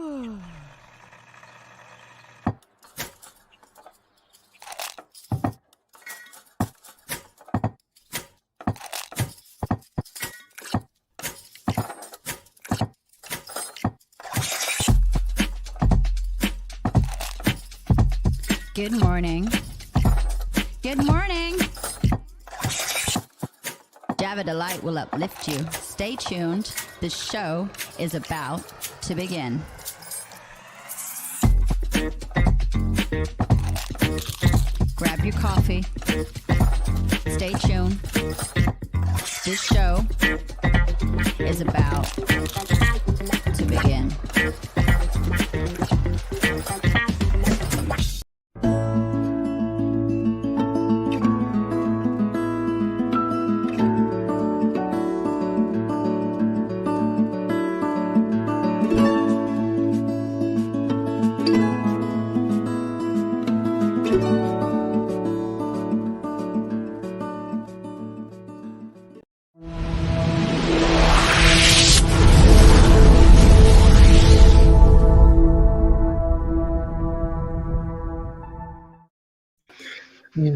Good morning. Good morning. Java Delight will uplift you. Stay tuned. The show is about to begin. Grab your coffee. Stay tuned. This show is about to begin.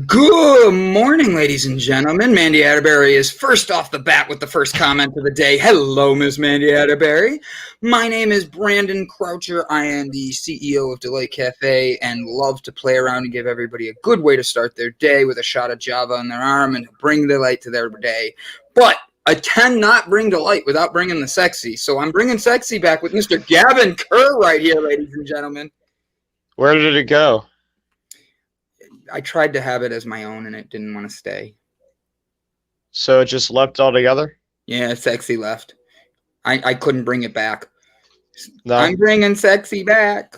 Good morning, ladies and gentlemen. Mandy Atterbury is first off the bat with the first comment of the day. Hello, Miss Mandy Atterbury. My name is Brandon Croucher. I am the CEO of Delight Cafe and love to play around and give everybody a good way to start their day with a shot of Java in their arm and bring delight to their day. But I cannot bring delight without bringing the sexy. So I'm bringing sexy back with Mr. Gavin Kerr right here, ladies and gentlemen. Where did it go? I tried to have it as my own, and it didn't want to stay. So it just left altogether? Yeah, sexy left. I couldn't bring it back. No. I'm bringing sexy back.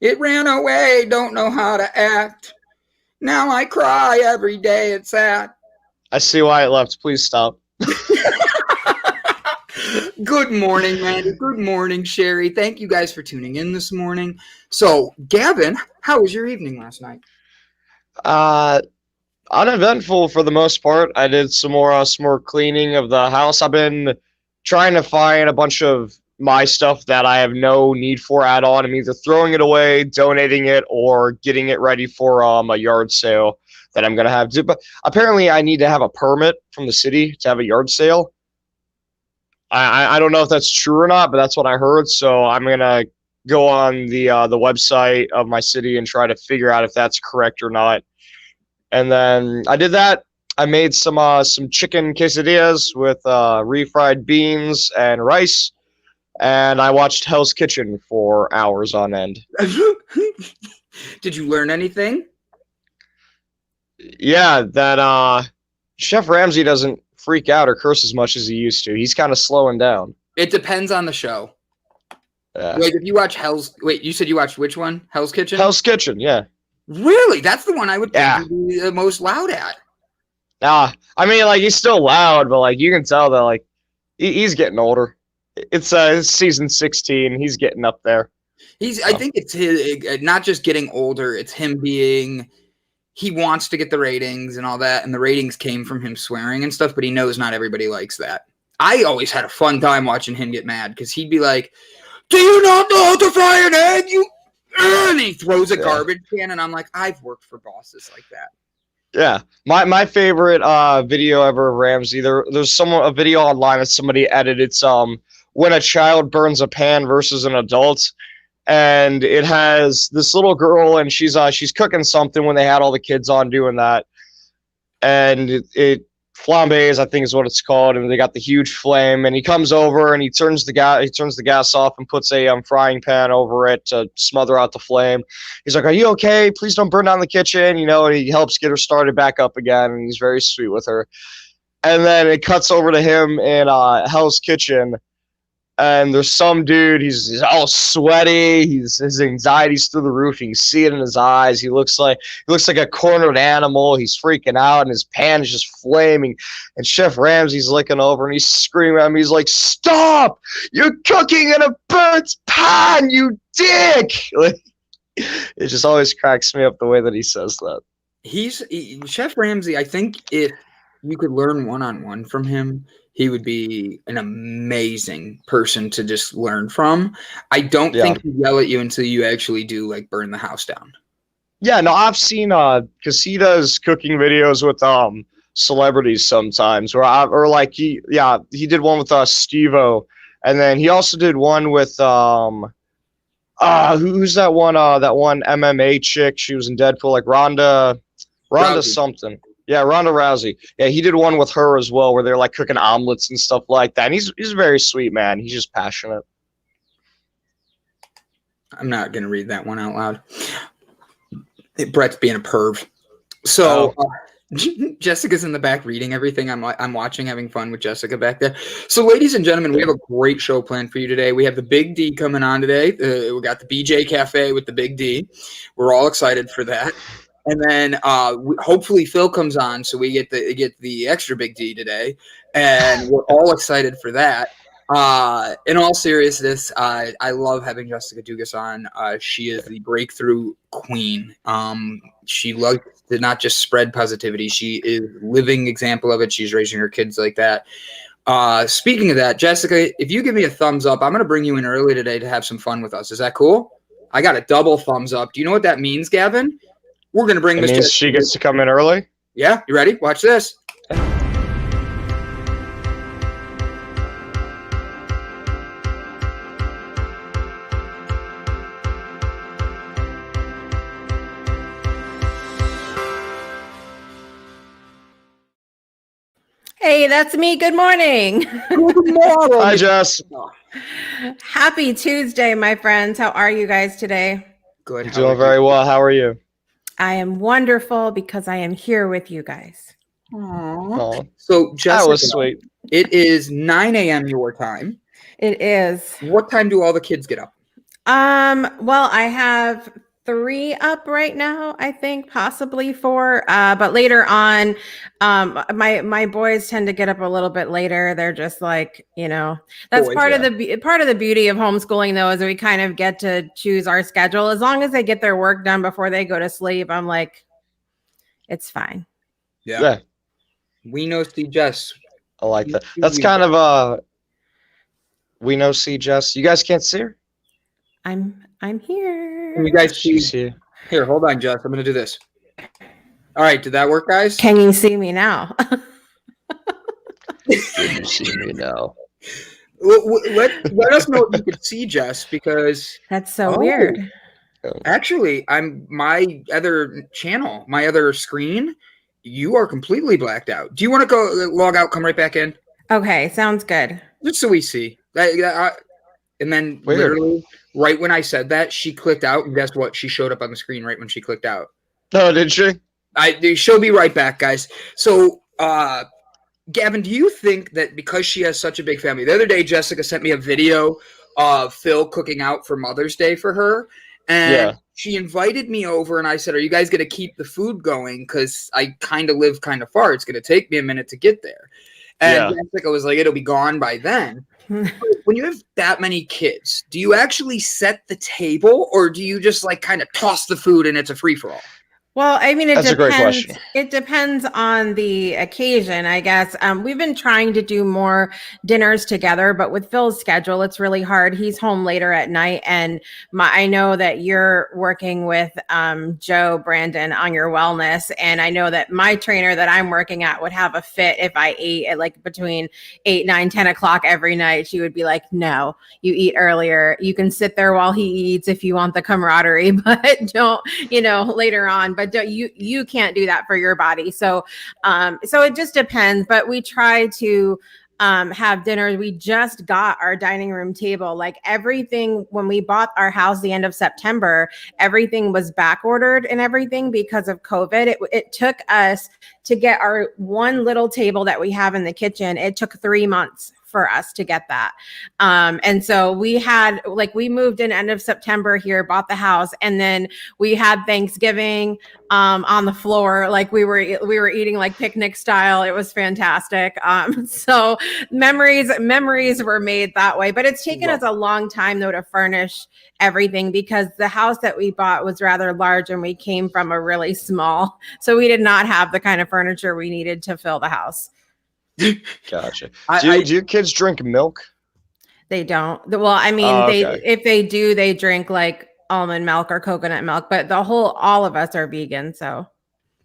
It ran away, don't know how to act. Now I cry every day it's sad. I see why it left. Please stop. Good morning, Mandy. Good morning, Sherry. Thank you guys for tuning in this morning. So, Gavin, how was your evening last night? Uneventful for the most part. I did some more cleaning of the house. I've been trying to find a bunch of my stuff that I have no need for at all. I'm either throwing it away, donating it, or getting it ready for a yard sale that I'm gonna have to. But apparently, I need to have a permit from the city to have a yard sale. I don't know if that's true or not, but that's what I heard. So I'm gonna go on the website of my city and try to figure out if that's correct or not. And then I did that. I made some chicken quesadillas with refried beans and rice, and I watched Hell's Kitchen for hours on end. Did you learn anything? Yeah, that Chef Ramsay doesn't freak out or curse as much as he used to. He's kind of slowing down. It depends on the show. Like if you watch you said you watched which one? Hell's Kitchen? Hell's Kitchen, yeah. Really? That's the one I would think you'd be the most loud at. I mean, like, he's still loud, but, like, you can tell that, like, he's getting older. It's season 16. He's getting up there. I think it's his, not just getting older. It's him being, he wants to get the ratings and all that, and the ratings came from him swearing and stuff, but he knows not everybody likes that. I always had a fun time watching him get mad, because he'd be like, do you not know how to fry an egg, you... And he throws a garbage can, and I'm like, I've worked for bosses like that. Yeah, my favorite video ever of Ramsay. There's a video online that somebody edited. It's when a child burns a pan versus an adult, and it has this little girl, and she's cooking something when they had all the kids on doing that, and it flambés, I think is what it's called, and they got the huge flame, and he comes over and he turns the gas off and puts a frying pan over it to smother out the flame. He's like, "Are you okay? Please don't burn down the kitchen," and he helps get her started back up again, and he's very sweet with her. And then it cuts over to him in Hell's Kitchen, and there's some dude, he's all sweaty, his anxiety's through the roof, you can see it in his eyes, he looks like a cornered animal, he's freaking out, and his pan is just flaming, and Chef Ramsay's looking over, and he's screaming at him, he's like, "Stop! You're cooking in a burnt pan, you dick!" It just always cracks me up the way that he says that. Chef Ramsay, I think you could learn one-on-one from him, he would be an amazing person to just learn from. I don't think he'd yell at you until you actually do like burn the house down. Yeah, no, I've seen because he does cooking videos with celebrities sometimes, he did one with Steve-O, and then he also did one with who's that one MMA chick? She was in Deadpool, like Ronda Rousey. something. Yeah, Ronda Rousey. Yeah, he did one with her as well, where they're like cooking omelets and stuff like that. And he's a very sweet man. He's just passionate. I'm not gonna read that one out loud. Brett's being a perv. So Jessica's in the back reading everything. I'm watching, having fun with Jessica back there. So, ladies and gentlemen, we have a great show planned for you today. We have the Big D coming on today. We got the BJ Cafe with the Big D. We're all excited for that. And then hopefully Phil comes on, so we get the extra Big D today, and we're all excited for that. In all seriousness, I love having Jessica Dugas on. She is the breakthrough queen. She loves to not just spread positivity. She is living example of it. She's raising her kids like that. Speaking of that, Jessica, if you give me a thumbs up, I'm going to bring you in early today to have some fun with us. Is that cool? I got a double thumbs up. Do you know what that means, Gavin? We're going to bring Miss Jessica. She gets to come in early? Yeah. You ready? Watch this. Hey, that's me. Good morning. Good morning. Hi, Jess. Happy Tuesday, my friends. How are you guys today? Good. You're doing very well. How are you? I am wonderful because I am here with you guys. Aww. So, Jessica, that was sweet. It is 9 a.m. your time. It is. What time do all the kids get up? Well, I have 3 up right now, I think, possibly 4. But later on, my boys tend to get up a little bit later. They're just like, that's Boys, part of the beauty of homeschooling, though, is that we kind of get to choose our schedule. As long as they get their work done before they go to sleep, I'm like, it's fine. Yeah. We know see Jess. I like that. That's kind of we know see Jess. You guys can't see her? I'm here. Can you guys see? Here. Here, hold on, Jess. I'm going to do this. All right. Did that work, guys? Can you see me now? Can you see me now? Let us know if you could see Jess, because that's so weird. Actually, my other channel, my other screen, you are completely blacked out. Do you want to go log out, come right back in? Okay, sounds good. Just so we see. And then literally right when I said that, she clicked out, and guess what? She showed up on the screen right when she clicked out. Oh, did she? She'll be right back, guys. So, Gavin, do you think that because she has such a big family? The other day, Jessica sent me a video of Phil cooking out for Mother's Day for her, and she invited me over, and I said, "Are you guys going to keep the food going? Because I kind of live kind of far. It's going to take me a minute to get there." And Jessica was like, "It'll be gone by then." When you have that many kids, do you actually set the table, or do you just like kind of toss the food and it's a free-for-all? Well, I mean, That's a great question. It depends on the occasion, I guess. We've been trying to do more dinners together, but with Phil's schedule, it's really hard. He's home later at night, and I know that you're working with Joe Brandon on your wellness, and I know that my trainer that I'm working at would have a fit if I ate at like between 8, 9, 10 o'clock every night. She would be like, "No, you eat earlier. You can sit there while he eats if you want the camaraderie, but don't, later on." But you can't do that for your body. So it just depends. But we try to have dinner. We just got our dining room table. Like everything, when we bought our house the end of September, everything was back ordered and everything because of COVID. It took us to get our one little table that we have in the kitchen. It took 3 months for us to get that. And so we moved in end of September here, bought the house, and then we had Thanksgiving on the floor. Like we were eating like picnic style. It was fantastic. So memories were made that way, but it's taken us a long time though to furnish everything because the house that we bought was rather large and we came from a really small, so we did not have the kind of furniture we needed to fill the house. Gotcha. Do your kids drink milk? They don't. Well, I mean, if they do, they drink like almond milk or coconut milk, but all of us are vegan, so.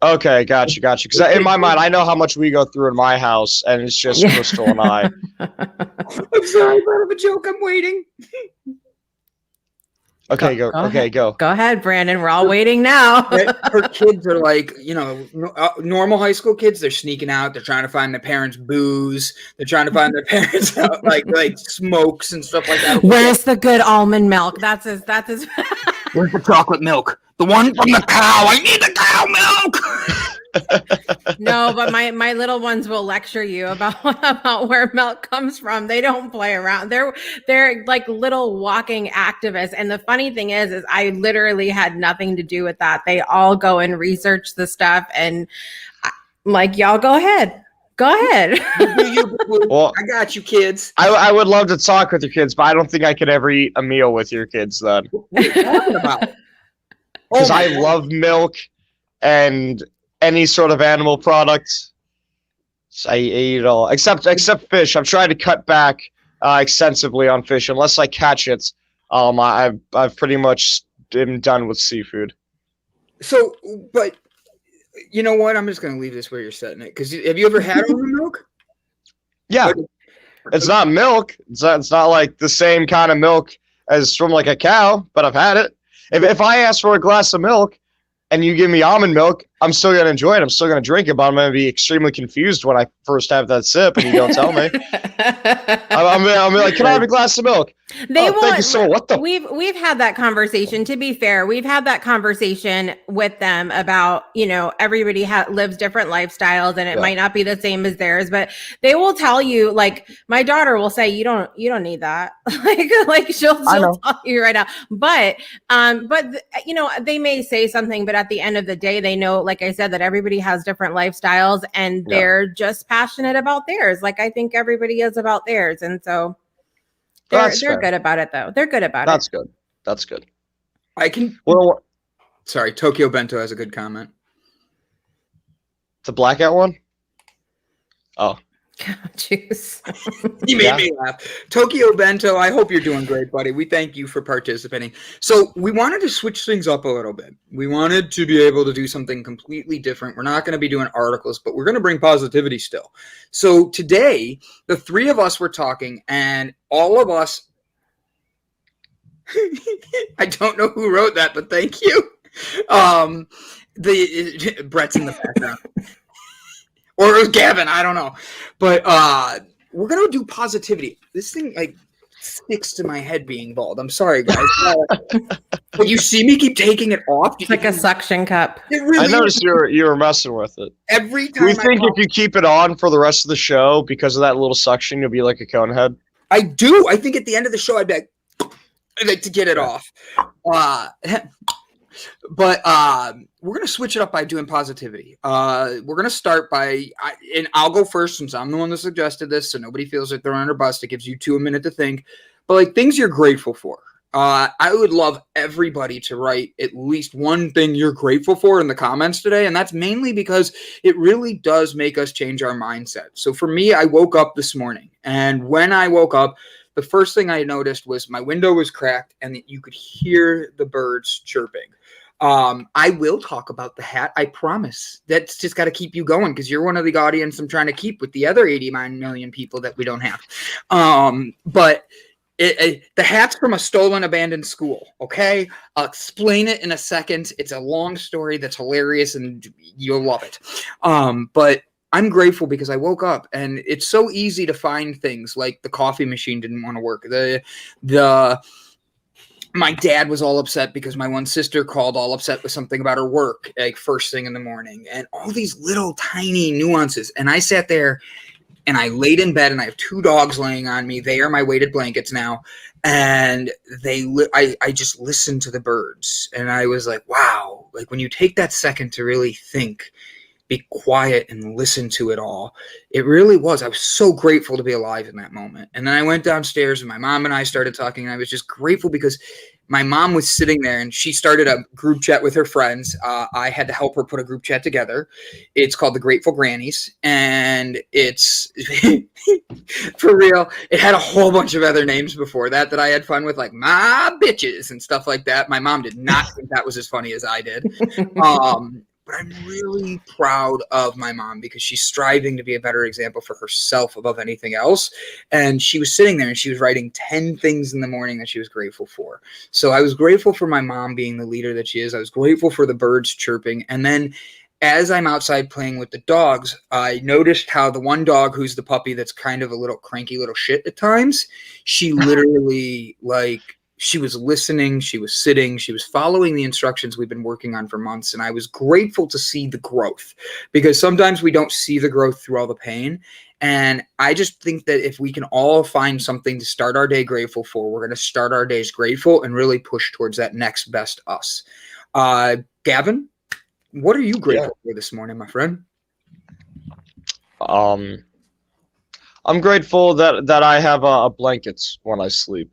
Okay, gotcha. Because in my mind, I know how much we go through in my house, and it's just Crystal and I. I'm sorry, part of a joke. I'm waiting. Okay, go. Go ahead, Brandon. We're all waiting now. Her kids are like, normal high school kids. They're sneaking out. They're trying to find their parents' booze. They're trying to find their parents like smokes and stuff like that. Where's the good almond milk? That's his. Where's the chocolate milk? The one from the cow. I need the cow milk. No, but my little ones will lecture you about where milk comes from. They don't play around. They're like little walking activists. And the funny thing is I literally had nothing to do with that. They all go and research the stuff, and I'm like, y'all go ahead. Well, I got you, kids. I would love to talk with your kids, but I don't think I could ever eat a meal with your kids then. What are you talking about? Because I love milk and any sort of animal products. So I eat it all except fish. I'm trying to cut back extensively on fish unless I catch it. I've pretty much been done with seafood. So, but you know what? I'm just gonna leave this where you're setting it. Because have you ever had almond milk? Yeah, it's not milk. It's not like the same kind of milk as from like a cow, but I've had it. If I ask for a glass of milk and you give me almond milk, I'm still going to enjoy it. I'm still going to drink it, but I'm going to be extremely confused when I first have that sip and you don't tell me. I'm like, can I have a glass of milk? Thank you so much. What the? We've had that conversation. To be fair, we've had that conversation with them about, everybody lives different lifestyles and it might not be the same as theirs, but they will tell you, like my daughter will say, you don't need that. like she'll tell you right now. But they may say something, but at the end of the day, they know, like I said, that everybody has different lifestyles and they're just passionate about theirs. Like I think everybody is about theirs. And so they're good about it though. They're good about it. That's good. I can. Well, sorry. Tokyo Bento has a good comment. The blackout one. Oh. Juice. You made me laugh. Tokyo Bento, I hope you're doing great, buddy. We thank you for participating. So we wanted to switch things up a little bit. We wanted to be able to do something completely different. We're not going to be doing articles, but we're going to bring positivity still. So today, the three of us were talking, and all of us, I don't know who wrote that, but thank you. Brett's in the background. Or it was Gavin, I don't know. But we're going to do positivity. This thing, sticks to my head being bald. I'm sorry, guys. But you see me keep taking it off. It's like a suction cup. I noticed you were messing with it. Every time. Do you think if you keep it on for the rest of the show, because of that little suction, you'll be like a cone head? I do. I think at the end of the show, I'd like to get it off. But we're going to switch it up by doing positivity. We're going to start and I'll go first since I'm the one that suggested this, so nobody feels like they're under a bus. It gives you a minute to think. But things you're grateful for. I would love everybody to write at least one thing you're grateful for in the comments today, and that's mainly because it really does make us change our mindset. So for me, I woke up this morning, and when I woke up, the first thing I noticed was my window was cracked and that you could hear the birds chirping. I will talk about the hat. I promise. That's just got to keep you going because you're one of the audience I'm trying to keep with the other 89 million people that we don't have. But the hat's from a stolen, abandoned school. Okay. I'll explain it in a second. It's a long story that's hilarious and you'll love it. But I'm grateful because I woke up and it's so easy to find things like the coffee machine didn't want to work. My dad was all upset because my one sister called all upset with something about her work, first thing in the morning, and all these little tiny nuances. And I sat there and I laid in bed, and I have 2 dogs laying on me. They are my weighted blankets now. And I just listened to the birds, and I was like, wow, like when you take that second to really think, be quiet and listen to it all. It really was. I was so grateful to be alive in that moment. And then I went downstairs and my mom and I started talking, and I was just grateful because my mom was sitting there and she started a group chat with her friends. I had to help her put a group chat together. It's called the Grateful Grannies, and it's for real. It had a whole bunch of other names before that I had fun with, like my bitches and stuff like that. My mom did not think that was as funny as I did. But I'm really proud of my mom because she's striving to be a better example for herself above anything else. And she was sitting there and she was writing 10 things in the morning that she was grateful for. So I was grateful for my mom being the leader that she is. I was grateful for the birds chirping. And then as I'm outside playing with the dogs, I noticed how the one dog, who's the puppy that's kind of a little cranky little shit at times, she literally she was listening, she was sitting, she was following the instructions we've been working on for months. And I was grateful to see the growth, because sometimes we don't see the growth through all the pain. And I just think that if we can all find something to start our day grateful for, we're going to start our days grateful and really push towards that next best us. Gavin, what are you grateful for this morning, my friend? I'm grateful that I have blankets when I sleep.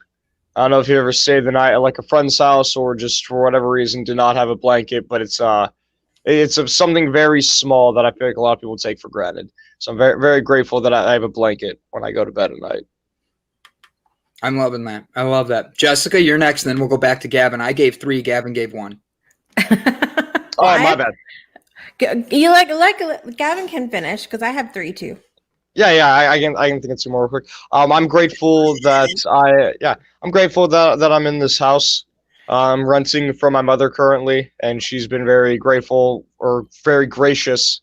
I don't know if you ever stayed the night at like a friend's house or just for whatever reason did not have a blanket, but it's something very small that I feel like a lot of people take for granted. So I'm very, very grateful that I have a blanket when I go to bed at night. I'm loving that. I love that. Jessica, you're next, and then we'll go back to Gavin. I gave 3, Gavin gave 1. Oh, my bad. You like Gavin can finish because I have 3 too. Yeah, I can think of 2 more real quick. I'm grateful that I'm in this house. I'm renting from my mother currently, and she's been very grateful or very gracious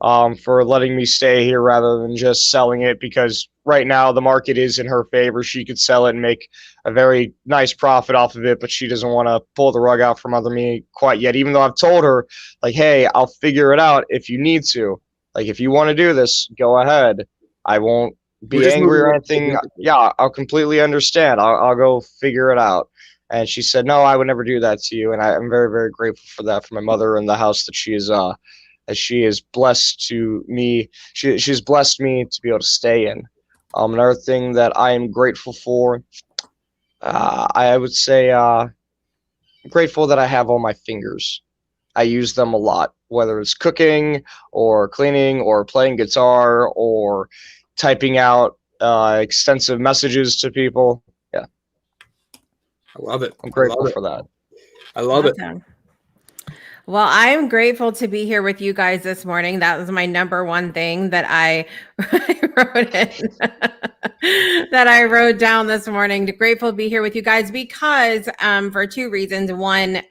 for letting me stay here rather than just selling it, because right now the market is in her favor. She could sell it and make a very nice profit off of it, but she doesn't want to pull the rug out from under me quite yet, even though I've told her, like, hey, I'll figure it out if you need to. Like, if you want to do this, go ahead. I won't be angry or anything. Yeah, I'll completely understand. I'll go figure it out. And she said, no, I would never do that to you. And I'm very, very grateful for that, for my mother and the house that she is, as she is blessed to me. She's blessed me to be able to stay in. Another thing that I am grateful for, I would say, I'm grateful that I have all my fingers. I use them a lot, whether it's cooking or cleaning or playing guitar or typing out extensive messages to people. Yeah. I love it. I'm grateful for that. I love it. Well, I'm grateful to be here with you guys this morning. That was my number one thing that I wrote in, that I wrote down this morning. Grateful to be here with you guys because for 2 reasons. One,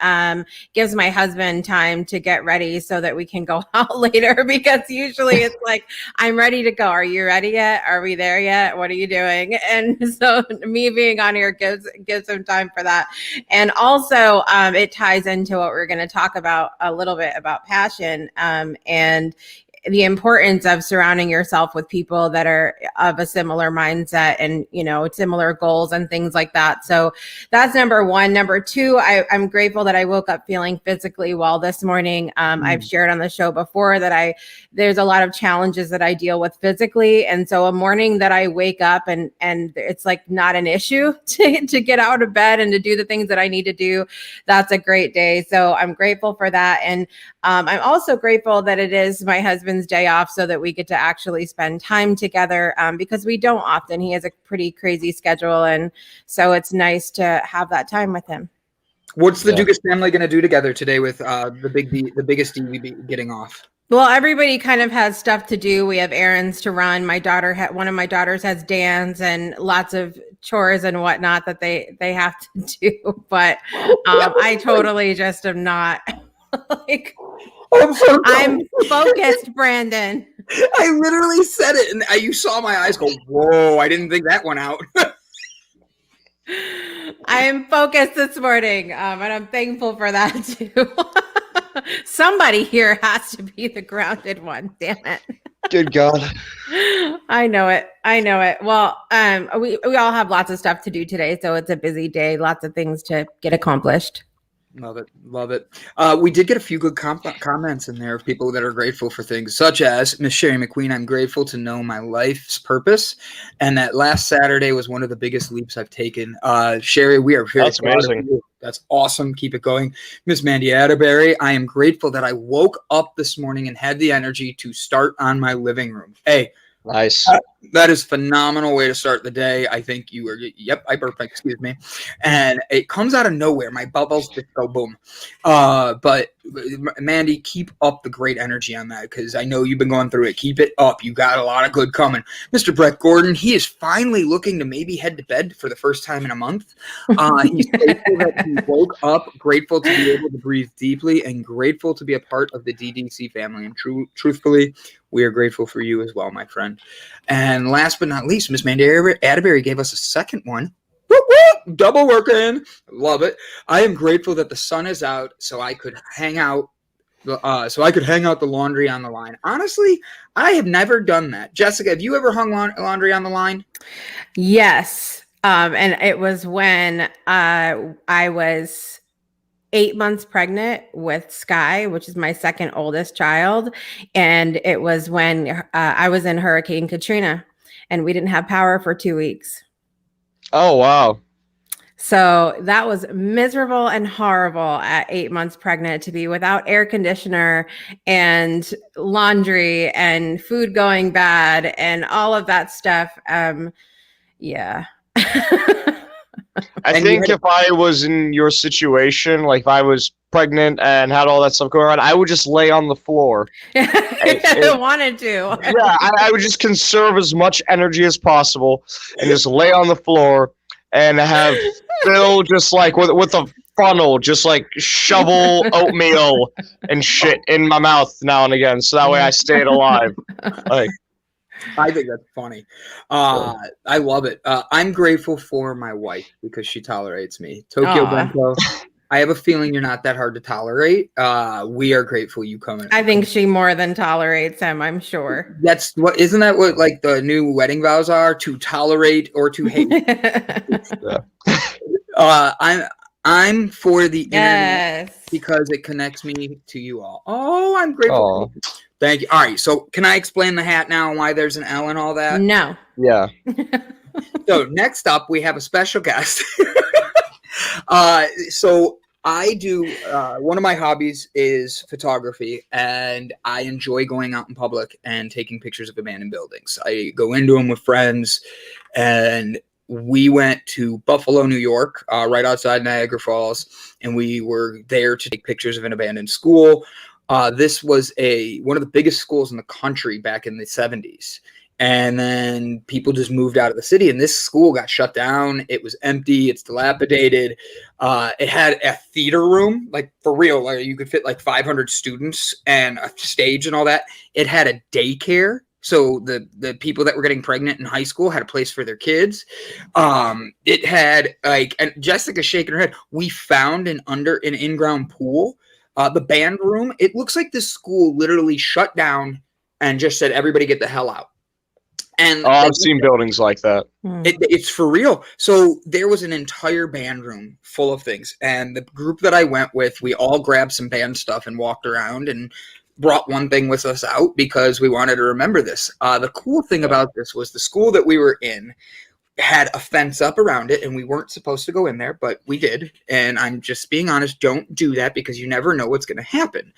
gives my husband time to get ready so that we can go out later, because usually it's like, I'm ready to go. Are you ready yet? Are we there yet? What are you doing? And so me being on here gives him time for that. And also it ties into what we're going to talk about a little bit about passion and the importance of surrounding yourself with people that are of a similar mindset and, similar goals and things like that. So that's number one. Number 2, I'm grateful that I woke up feeling physically well this morning. I've shared on the show before that there's a lot of challenges that I deal with physically. And so a morning that I wake up and it's like not an issue to get out of bed and to do the things that I need to do, that's a great day. So I'm grateful for that. And I'm also grateful that it is my husband's day off so that we get to actually spend time together because we don't often. He has a pretty crazy schedule. And so it's nice to have that time with him. What's the Dugas family going to do together today with the biggest DV getting off? Well, everybody kind of has stuff to do. We have errands to run. One of my daughters has dance and lots of chores and whatnot that they have to do. But I totally just am not like... I'm focused, Brandon. I literally said it, and you saw my eyes go, whoa, I didn't think that one out. I am focused this morning, and I'm thankful for that, too. Somebody here has to be the grounded one, damn it. Good God. I know it. Well, we all have lots of stuff to do today, so it's a busy day. Lots of things to get accomplished. Love it. Love it. We did get a few good comments in there of people that are grateful for things, such as Miss Sherry McQueen. I'm grateful to know my life's purpose, and that last Saturday was one of the biggest leaps I've taken. Sherry, we are very proud of you. That's awesome. Keep it going. Miss Mandy Atterbury, I am grateful that I woke up this morning and had the energy to start on my living room. Hey, nice. That is a phenomenal way to start the day. I think you were, yep, I burped, excuse me. And it comes out of nowhere. My bubbles just go boom. But Mandy, keep up the great energy on that because I know you've been going through it. Keep it up. You got a lot of good coming. Mr. Brett Gordon, he is finally looking to maybe head to bed for the first time in a month. He's grateful that he woke up, grateful to be able to breathe deeply, and grateful to be a part of the DDC family. And truthfully, we are grateful for you as well, my friend. And last but not least, Miss Mandy Atterbury gave us a second one. Whoop, whoop, double working. Love it. I am grateful that the sun is out so I could hang out. So I could hang out the laundry on the line. Honestly, I have never done that. Jessica, have you ever hung laundry on the line? Yes. And it was when I was 8 months pregnant with Sky, which is my second oldest child. And it was when I was in Hurricane Katrina and we didn't have power for 2 weeks. Oh, wow. So that was miserable and horrible at 8 months pregnant to be without air conditioner and laundry and food going bad and all of that stuff. Yeah. I think if I was in your situation, like if I was pregnant and had all that stuff going on, I would just lay on the floor. I wanted to. Yeah, I would just conserve as much energy as possible and just lay on the floor and have Phil just like with a funnel, just like shovel oatmeal and shit in my mouth now and again, so that way I stayed alive. Like, I think that's funny. I love it. I'm grateful for my wife because she tolerates me. Tokyo Bento, I have a feeling you're not that hard to tolerate. We are grateful you come in. I think she more than tolerates him, I'm sure. Isn't that what like the new wedding vows are? To tolerate or to hate? I'm for the internet because it connects me to you all. Oh, I'm grateful. Thank you. All right. So can I explain the hat now and why there's an L and all that? No. Yeah. So next up, we have a special guest. So I do, one of my hobbies is photography, and I enjoy going out in public and taking pictures of abandoned buildings. I go into them with friends, and we went to Buffalo, New York, right outside Niagara Falls, and we were there to take pictures of an abandoned school. This was one of the biggest schools in the country back in the 70s. And then people just moved out of the city, and this school got shut down. It was empty. It's dilapidated. It had a theater room, like for real, like you could fit like 500 students and a stage and all that. It had a daycare. So the people that were getting pregnant in high school had a place for their kids. It had like, and Jessica's shaking her head. We found an in-ground pool. The band room, it looks like this school literally shut down and just said, everybody get the hell out. And I've seen buildings like that. It's for real. So there was an entire band room full of things. And the group that I went with, we all grabbed some band stuff and walked around and brought one thing with us out because we wanted to remember this. The cool thing about this was the school that we were in had a fence up around it, and we weren't supposed to go in there, but we did. And I'm just being honest, don't do that because you never know what's going to happen.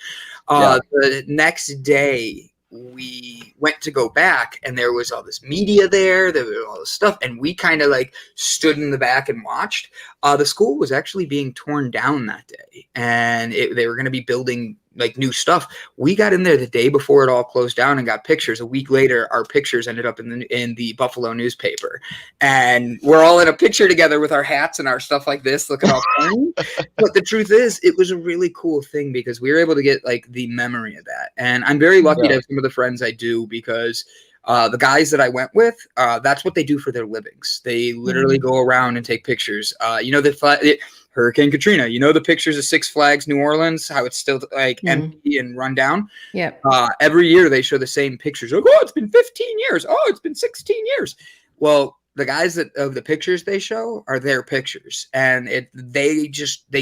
The next day, we went to go back, and there was all this media there was all this stuff, and we kind of like stood in the back and watched. The school was actually being torn down that day, and they were going to be building like new stuff. We got in there the day before it all closed down and got pictures. A week later, our pictures ended up in the Buffalo newspaper, and we're all in a picture together with our hats and our stuff like this, looking all funny. But the truth is, it was a really cool thing because we were able to get like the memory of that. And I'm very lucky to have some of the friends I do because the guys that I went with, that's what they do for their livings. They literally go around and take pictures. Hurricane Katrina. You know the pictures of Six Flags New Orleans, how it's still like empty and run down? Yep. Every year they show the same pictures. Like, oh, it's been 15 years. Oh, it's been 16 years. Well, the guys of the pictures they show are their pictures. And they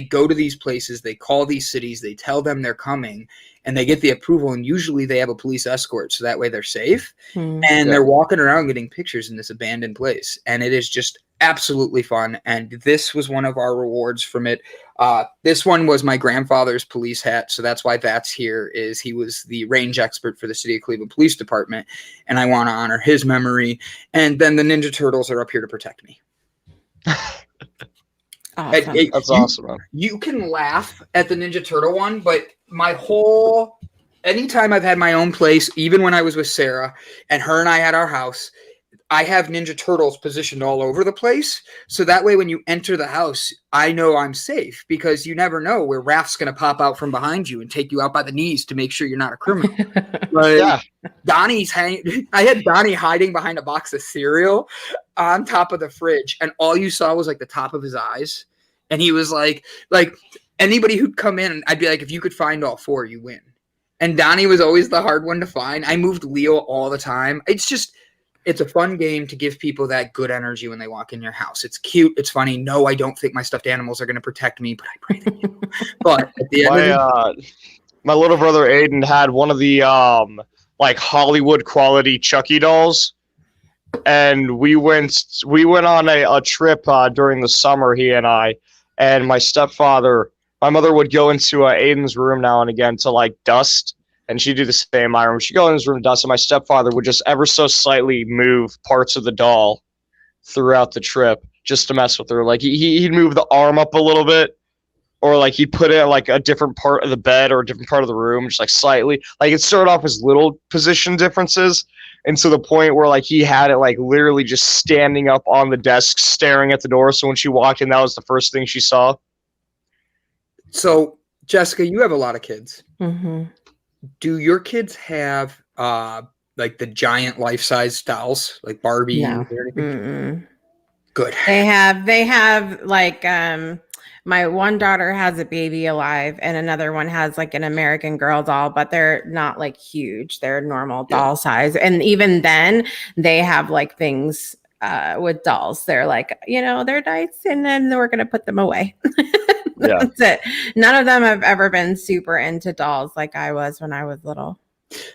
go to these places, they call these cities, they tell them they're coming, and they get the approval. And usually they have a police escort, so that way they're safe. And they're walking around getting pictures in this abandoned place. And it is just absolutely fun. And this was one of our rewards from it. This one was my grandfather's police hat, so that's why that's here. Is he was the range expert for the City of Cleveland Police Department, and I want to honor his memory. And then the Ninja Turtles are up here to protect me. Awesome. That's awesome, man. You can laugh at the Ninja Turtle one, but anytime I've had my own place, even when I was with Sarah and her and I had our house, I have Ninja Turtles positioned all over the place. So that way, when you enter the house, I know I'm safe, because you never know where Raph's going to pop out from behind you and take you out by the knees to make sure you're not a criminal. Yeah. I had Donnie hiding behind a box of cereal on top of the fridge, and all you saw was like the top of his eyes. And he was like anybody who'd come in, I'd be like, if you could find all four, you win. And Donnie was always the hard one to find. I moved Leo all the time. It's a fun game to give people that good energy when they walk in your house. It's cute. It's funny. No, I don't think my stuffed animals are going to protect me, but I pray they do. But at the end my little brother Aiden had one of the like Hollywood quality Chucky dolls, and we went on a trip during the summer, he and I, and my mother would go into Aiden's room now and again to like dust. And she'd do the same in my room. She'd go in his room, dust, and my stepfather would just ever so slightly move parts of the doll throughout the trip just to mess with her. Like he'd move the arm up a little bit, or like he'd put it in like a different part of the bed or a different part of the room, just like slightly. Like it started off as little position differences, and to the point where like he had it like literally just standing up on the desk, staring at the door. So when she walked in, that was the first thing she saw. So Jessica, you have a lot of kids. Mm-hmm. Do your kids have like the giant life-size dolls, like Barbie? No. Or anything? Good. They have like my one daughter has a baby alive, and another one has like an American Girl doll, but they're not like huge. They're normal doll size. And even then they have like things with dolls. They're like, they're nice, and then we're going to put them away. That's it. None of them have ever been super into dolls like I was when I was little.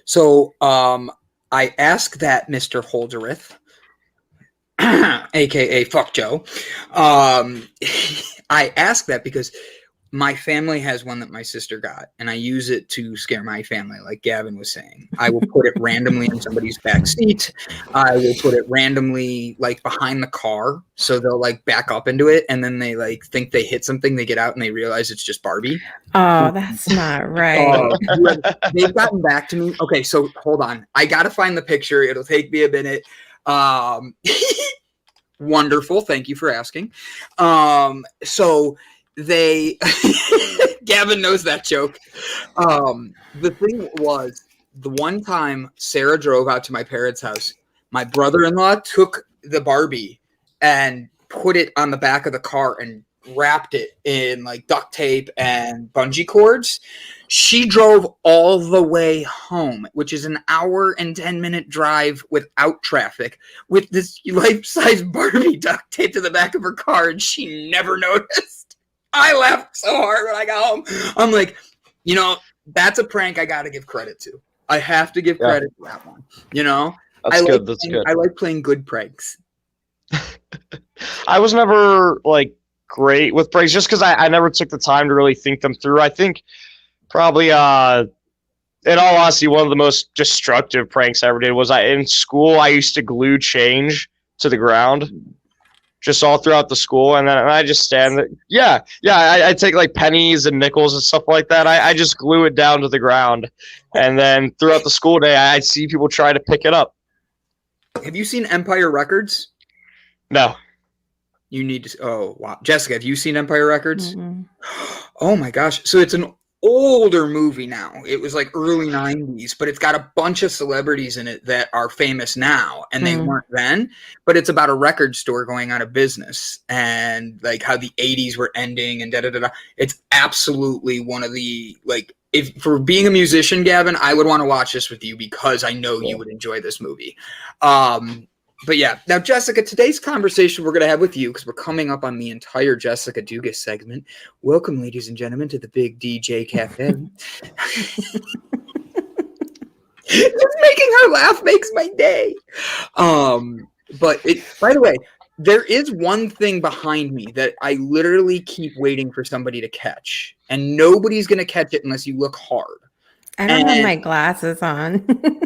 So I asked that Mr. Holderith, aka Fuck Joe. I asked that because my family has one that my sister got, and I use it to scare my family, like Gavin was saying. I will put it randomly in somebody's back seat. I will put it randomly like behind the car, so they'll like back up into it, and then they like think they hit something, they get out and they realize it's just Barbie. Oh, that's not right. They've gotten back to me. Okay, so hold on. I gotta find the picture. It'll take me a minute. Wonderful. Thank you for asking. So they Gavin knows that joke. The thing was, the one time Sarah drove out to my parents' house, my brother-in-law took the Barbie and put it on the back of the car and wrapped it in like duct tape and bungee cords. She drove all the way home, which is an hour and 10-minute drive without traffic, with this life-size Barbie duct taped to the back of her car, and she never noticed. I laughed so hard when I got home. I'm like, that's a prank I got to give credit to. I have to give credit to that one. That's good. That's good. I like playing good pranks. I was never like great with pranks just because I never took the time to really think them through. I think probably, in all honesty, one of the most destructive pranks I ever did was in school. I used to glue change to the ground. Just all throughout the school, and then I just stand there. I take like pennies and nickels and stuff like that. I just glue it down to the ground, and then throughout the school day, I'd see people try to pick it up. Have you seen Empire Records? No. You need to. Oh wow, Jessica, have you seen Empire Records? Mm-hmm. Oh my gosh! So it's an older movie now. It was like early 90s, but it's got a bunch of celebrities in it that are famous now, and they weren't then. But it's about a record store going out of business and like how the 80s were ending and da-da-da-da. It's absolutely one of the, like, if for being a musician, Gavin, I would want to watch this with you because I know you would enjoy this movie. But yeah, now Jessica, today's conversation we're going to have with you, because we're coming up on the entire Jessica Dugas segment. Welcome, ladies and gentlemen, to the Big DJ Cafe. Just making her laugh makes my day. But by the way, there is one thing behind me that I literally keep waiting for somebody to catch, and nobody's going to catch it unless you look hard. I don't have my glasses on.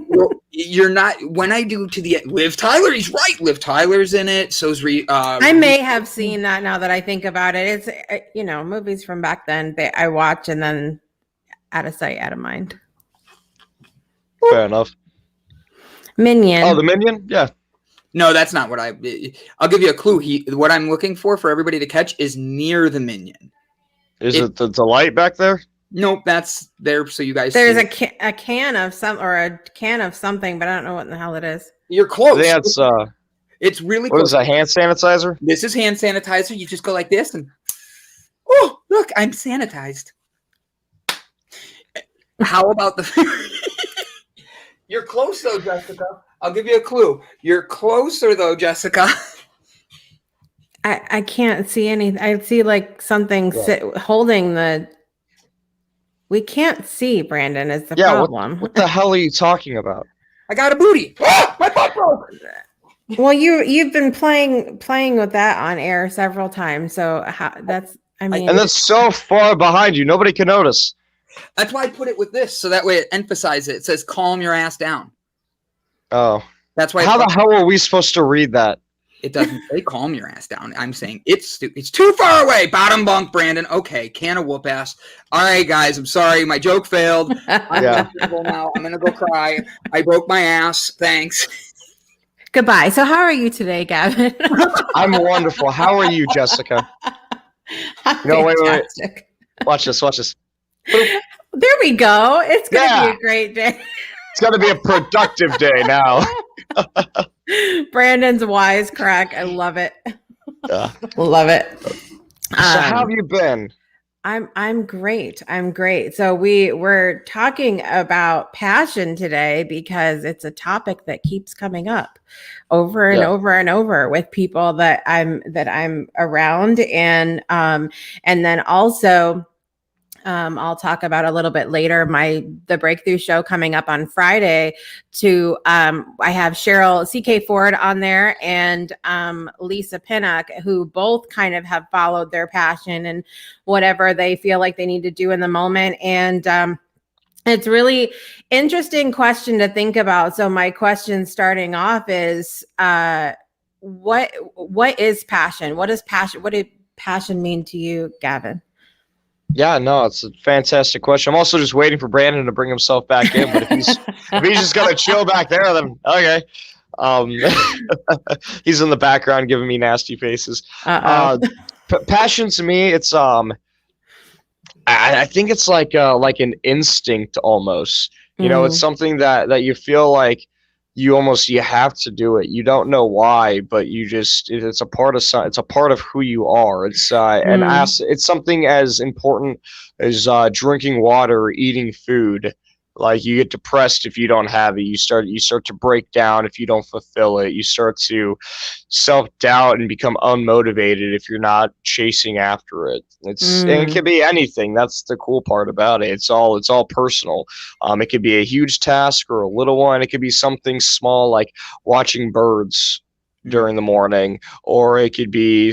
Well, you're not. When I do to the Liv Tyler, he's right. Liv Tyler's in it. So's I may have seen that now that I think about it. It's movies from back then that I watch and then out of sight, out of mind. Fair enough. Minion. Oh, the Minion? Yeah. No, that's not what I'll give you a clue. What I'm looking for everybody to catch is near the Minion. Is it the light back there? Nope, that's there so you guys There's see. a can of something, but I don't know what in the hell it is. You're close. I think it's really what close. is that, hand sanitizer? This is hand sanitizer. You just go like this and oh, look, I'm sanitized. How about You're close though, Jessica. I'll give you a clue. You're closer though, Jessica. I can't see anything. I see like something holding the. We can't see, Brandon, is the problem. What the hell are you talking about? I got a booty. Ah, my butt broke. Well, you've been playing with that on air several times, so and that's so far behind you, nobody can notice. That's why I put it with this, so that way it emphasizes it. It says, "Calm your ass down." Oh, that's why. How the hell are we supposed to read that? It doesn't say "calm your ass down." I'm saying it's too far away. Bottom bunk, Brandon. Okay, can of whoop ass. All right, guys, I'm sorry, my joke failed. I'm now. I'm gonna go cry. I broke my ass. Thanks. Goodbye. So, how are you today, Gavin? I'm wonderful. How are you, Jessica? No, wait. Watch this. There we go. It's gonna be a great day. It's gonna be a productive day now. Brandon's wisecrack. I love it. Love it. So how have you been? I'm great. So we're talking about passion today because it's a topic that keeps coming up over and over and over with people that I'm around, and then also I'll talk about a little bit later the breakthrough show coming up on Friday. I have Cheryl CK Ford on there and Lisa Pinnock, who both kind of have followed their passion and whatever they feel like they need to do in the moment. And it's really interesting question to think about. So my question starting off is, what is passion? What did passion mean to you, Gavin? Yeah, no, it's a fantastic question. I'm also just waiting for Brandon to bring himself back in, but if he's just gonna chill back there, then okay. He's in the background giving me nasty faces. Passion to me, it's I think it's like an instinct almost. You know, it's something that you feel like you have to do it. You don't know why, but it's a part of who you are. It's it's something as important as drinking water or eating food. Like, you get depressed if you don't have it. You start to break down if you don't fulfill it. You start to self-doubt and become unmotivated if you're not chasing after it. And it can be anything. That's the cool part about it. It's all personal. It could be a huge task or a little one. It could be something small like watching birds during the morning, or it could be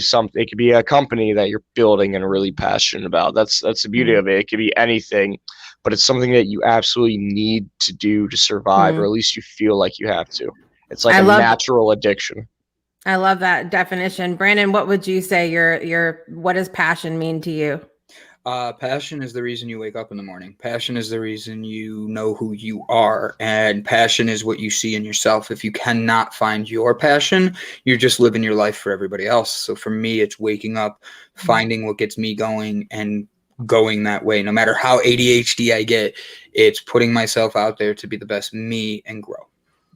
a company that you're building and really passionate about. That's the beauty of it. It could be anything, but it's something that you absolutely need to do to survive, or at least you feel like you have to. It's like a natural addiction. I love that definition. Brandon, what would you say what does passion mean to you? Passion is the reason you wake up in the morning. Passion is the reason you know who you are. And passion is what you see in yourself. If you cannot find your passion, you're just living your life for everybody else. So for me, it's waking up, finding what gets me going, and going that way. No matter how ADHD I get, it's putting myself out there to be the best me and grow.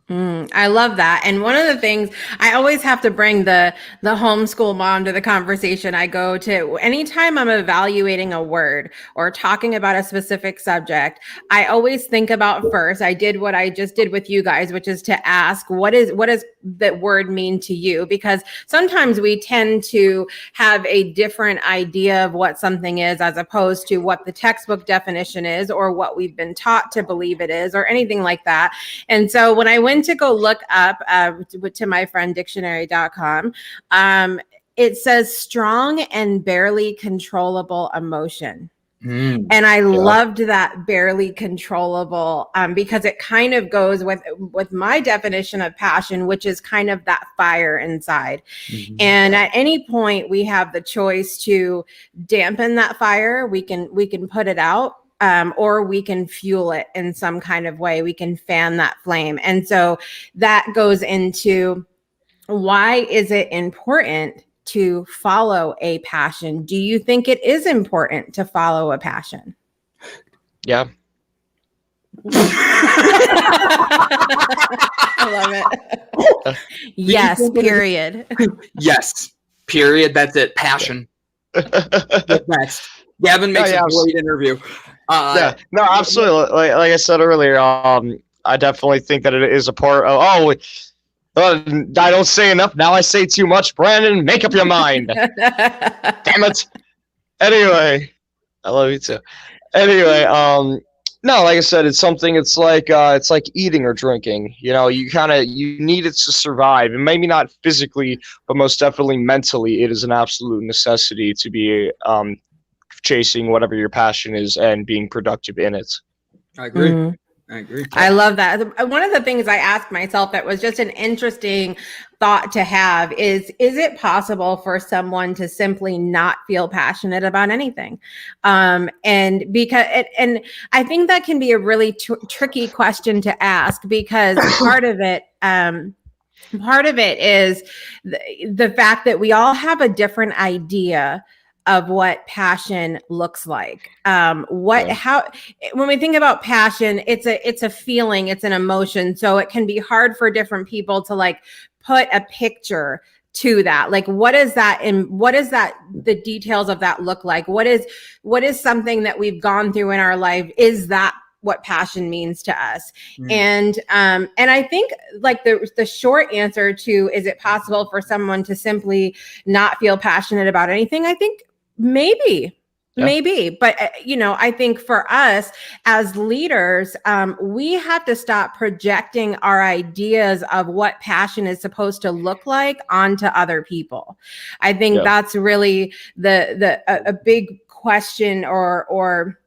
I love that. And one of the things I always have to bring the homeschool mom to the conversation I go to anytime I'm evaluating a word or talking about a specific subject. I always think about first, I did what I just did with you guys, which is to ask, what does that word mean to you? Because sometimes we tend to have a different idea of what something is as opposed to what the textbook definition is or what we've been taught to believe it is or anything like that. And so when I went to go look up to my friend dictionary.com, it says strong and barely controllable emotion. And I loved that barely controllable because it kind of goes with my definition of passion, which is kind of that fire inside. Mm-hmm. And at any point we have the choice to dampen that fire. We can put it out. Or we can fuel it in some kind of way. We can fan that flame. And so that goes into why is it important to follow a passion? Do you think it is important to follow a passion? Yeah. I love it. Yes, period. Yes, period. That's it. Passion. Next. Gavin makes a great interview. No, absolutely. Like I said earlier, I definitely think that it is a part of. I don't say enough. Now I say too much. Brandon, make up your mind. Damn it. Anyway, I love you too. Anyway, no, like I said, it's something. It's like eating or drinking. You know, you need it to survive, and maybe not physically, but most definitely mentally, it is an absolute necessity to be chasing whatever your passion is and being productive in it. I agree. Mm-hmm. I agree. I love that. One of the things I asked myself that was just an interesting thought to have is it possible for someone to simply not feel passionate about anything? And I think that can be a really tricky question to ask because part of it is the fact that we all have a different idea of what passion looks like. When we think about passion, it's a feeling, it's an emotion. So it can be hard for different people to like put a picture to that. Like, what is that? And what is that? The details of that look like? What is something that we've gone through in our life? Is that what passion means to us? And I think like the short answer to, is it possible for someone to simply not feel passionate about anything? I think maybe, but I think for us as leaders, we have to stop projecting our ideas of what passion is supposed to look like onto other people. I think that's really a big question or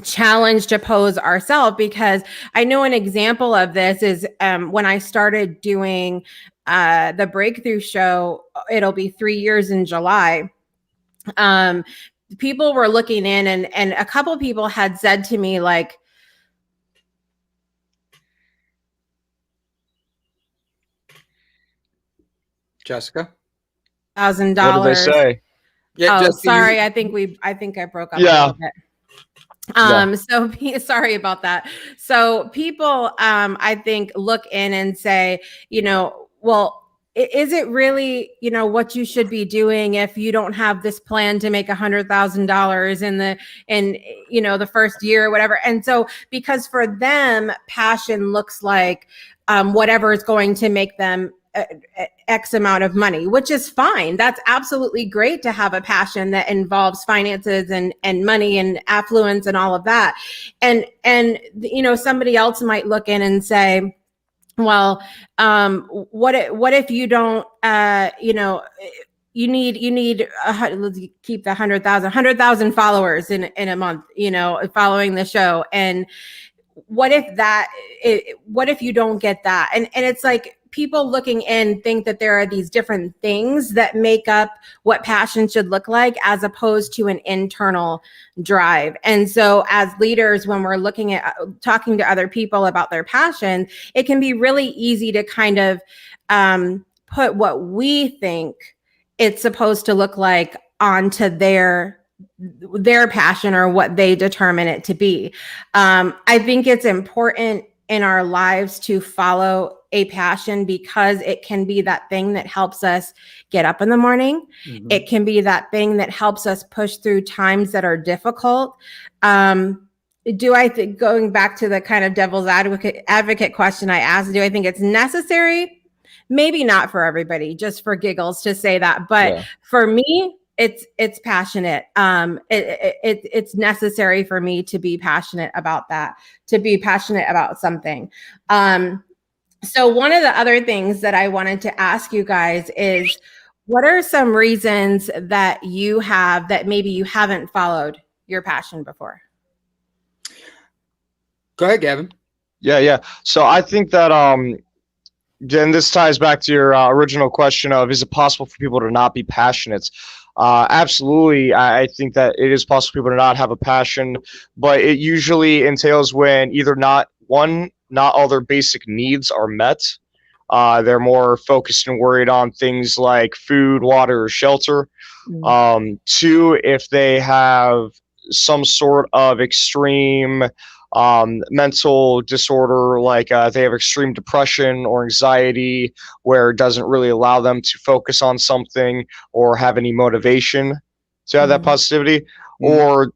challenge to pose ourselves, because I know an example of this is when I started doing the Breakthrough Show. It'll be 3 years in July. People were looking in and a couple people had said to me like, Jessica, $1,000. What did they say? Yeah, oh, Jessica, sorry. I think I broke up a little bit. So sorry about that. So people, I think look in and say, well, is it really, what you should be doing if you don't have this plan to make $100,000 in the first year or whatever? And so, because for them, passion looks like whatever is going to make them X amount of money, which is fine. That's absolutely great to have a passion that involves finances and money and affluence and all of that. And somebody else might look in and say, well, what if you don't, you need let's keep the 100,000 followers in a month, following the show. And what if you don't get that? And it's like, people looking in think that there are these different things that make up what passion should look like, as opposed to an internal drive. And so as leaders, when we're looking at talking to other people about their passion, it can be really easy to kind of put what we think it's supposed to look like onto their their passion or what they determine it to be. I think it's important in our lives to follow a passion because it can be that thing that helps us get up in the morning. Mm-hmm. It can be that thing that helps us push through times that are difficult. Do I think, going back to the kind of devil's advocate question I asked, do I think it's necessary? Maybe not for everybody, just for giggles to say that. But for me, it's passionate. It's necessary for me to be passionate about that, to be passionate about something. So one of the other things that I wanted to ask you guys is, what are some reasons that you have that maybe you haven't followed your passion before? Go ahead, Gavin. Yeah. So I think that again, this ties back to your original question of, is it possible for people to not be passionate? Absolutely. I think that it is possible for people to not have a passion, but it usually entails when either not all their basic needs are met. They're more focused and worried on things like food, water, shelter. Mm-hmm. Two, if they have some sort of extreme mental disorder, like they have extreme depression or anxiety where it doesn't really allow them to focus on something or have any motivation to have that positivity. Or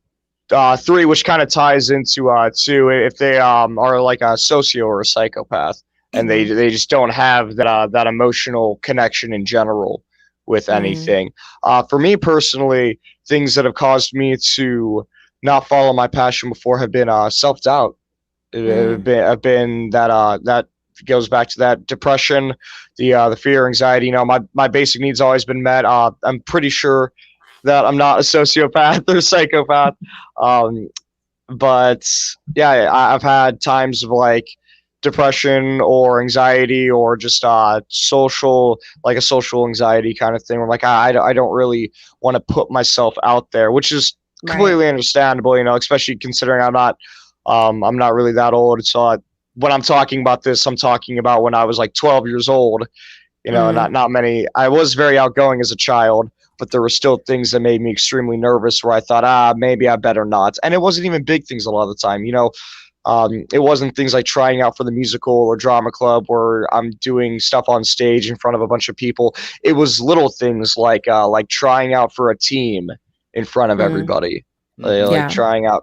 three, which kind of ties into two, if they are like a socio or a psychopath and they just don't have that emotional connection in general with anything. For me personally, things that have caused me to not follow my passion before have been self-doubt. Have been that goes back to that depression, the fear, anxiety. My basic needs always been met. I'm pretty sure that I'm not a sociopath or psychopath, but yeah, I've had times of like depression or anxiety or just social anxiety kind of thing, where like I don't really want to put myself out there, which is completely understandable, especially considering I'm not really that old. So when I'm talking about this, I'm talking about when I was like 12 years old, not many. I was very outgoing as a child, but there were still things that made me extremely nervous where I thought, maybe I better not. And it wasn't even big things a lot of the time, it wasn't things like trying out for the musical or drama club where I'm doing stuff on stage in front of a bunch of people. It was little things like trying out for a team in front of everybody, trying out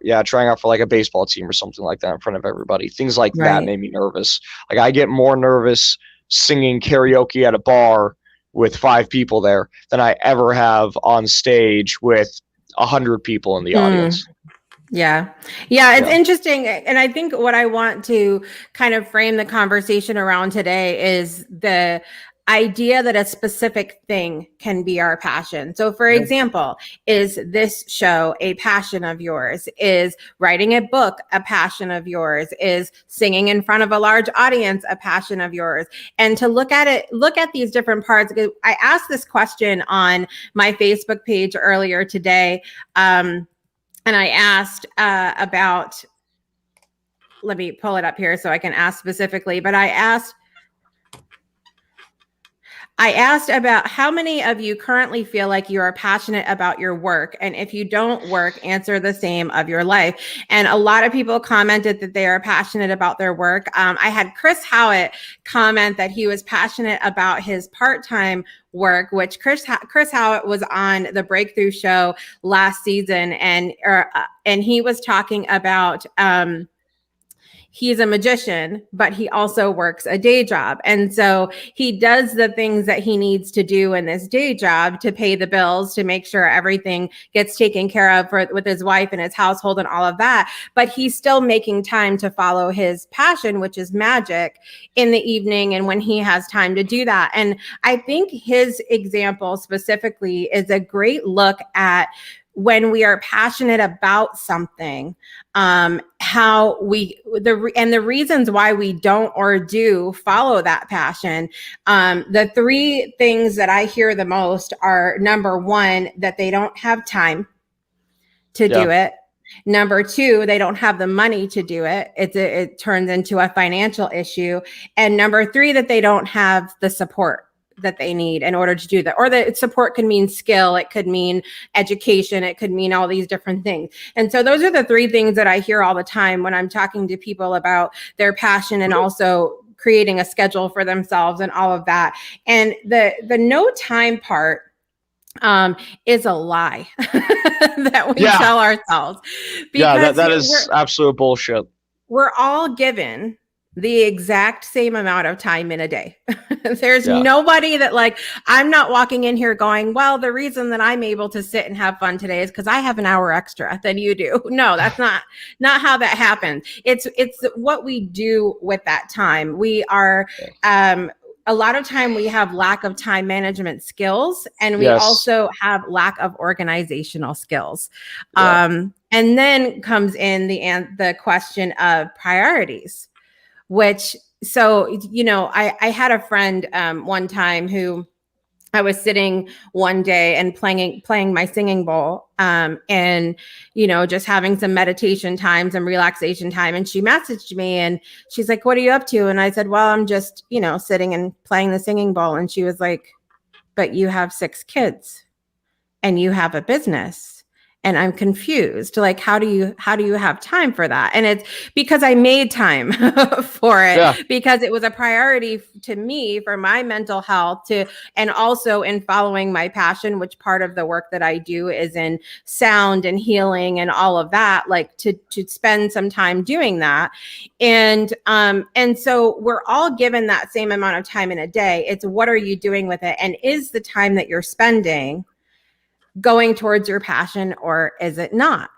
for like a baseball team or something like that in front of everybody. Things like that made me nervous. Like I get more nervous singing karaoke at a bar with 5 people there than I ever have on stage with 100 people in the audience. Yeah, it's interesting. And I think what I want to kind of frame the conversation around today is the idea that a specific thing can be our passion. So for example, is this show a passion of yours? Is writing a book a passion of yours? Is singing in front of a large audience a passion of yours? And to look at these different parts. I asked this question on my Facebook page earlier today. And I asked about, let me pull it up here so I can ask specifically, but I asked about how many of you currently feel like you are passionate about your work. And if you don't work, answer the same of your life. And a lot of people commented that they are passionate about their work. I had Chris Howitt comment that he was passionate about his part-time work, which Chris Howitt was on the Breakthrough Show last season. And he was talking about, he's a magician, but he also works a day job. And so he does the things that he needs to do in this day job to pay the bills, to make sure everything gets taken care of with his wife and his household and all of that. But he's still making time to follow his passion, which is magic, in the evening and when he has time to do that. And I think his example specifically is a great look at when we are passionate about something, the reasons why we don't or do follow that passion. The 3 things that I hear the most are, number 1, that they don't have time to do it. Number 2, they don't have the money to do it. It turns into a financial issue. And number 3, that they don't have the support that they need in order to do that. Or the support could mean skill, it could mean education, it could mean all these different things. And so those are the three things that I hear all the time when I'm talking to people about their passion and also creating a schedule for themselves and all of that. And the no time part is a lie that we tell ourselves. Because that is absolute bullshit. We're all given the exact same amount of time in a day. There's nobody that like, I'm not walking in here going, well, the reason that I'm able to sit and have fun today is because I have an hour extra than you do. No, that's not how that happens. It's what we do with that time. We are, a lot of time we have lack of time management skills, and we also have lack of organizational skills. And then comes in the question of priorities, which, so, you know, I had a friend one time who I was sitting one day and playing my singing bowl, and, you know, just having some meditation time, some relaxation time. And she messaged me and she's like, what are you up to? And I said, well, I'm just, you know, sitting and playing the singing bowl. And she was like, but you have 6 kids and you have a business. And I'm confused. Like, how do you have time for that? And it's because I made time for it, because it was a priority to me for my mental health and also in following my passion, which part of the work that I do is in sound and healing and all of that, like to spend some time doing that. And so we're all given that same amount of time in a day. It's what are you doing with it? And is the time that you're spending going towards your passion, or is it not?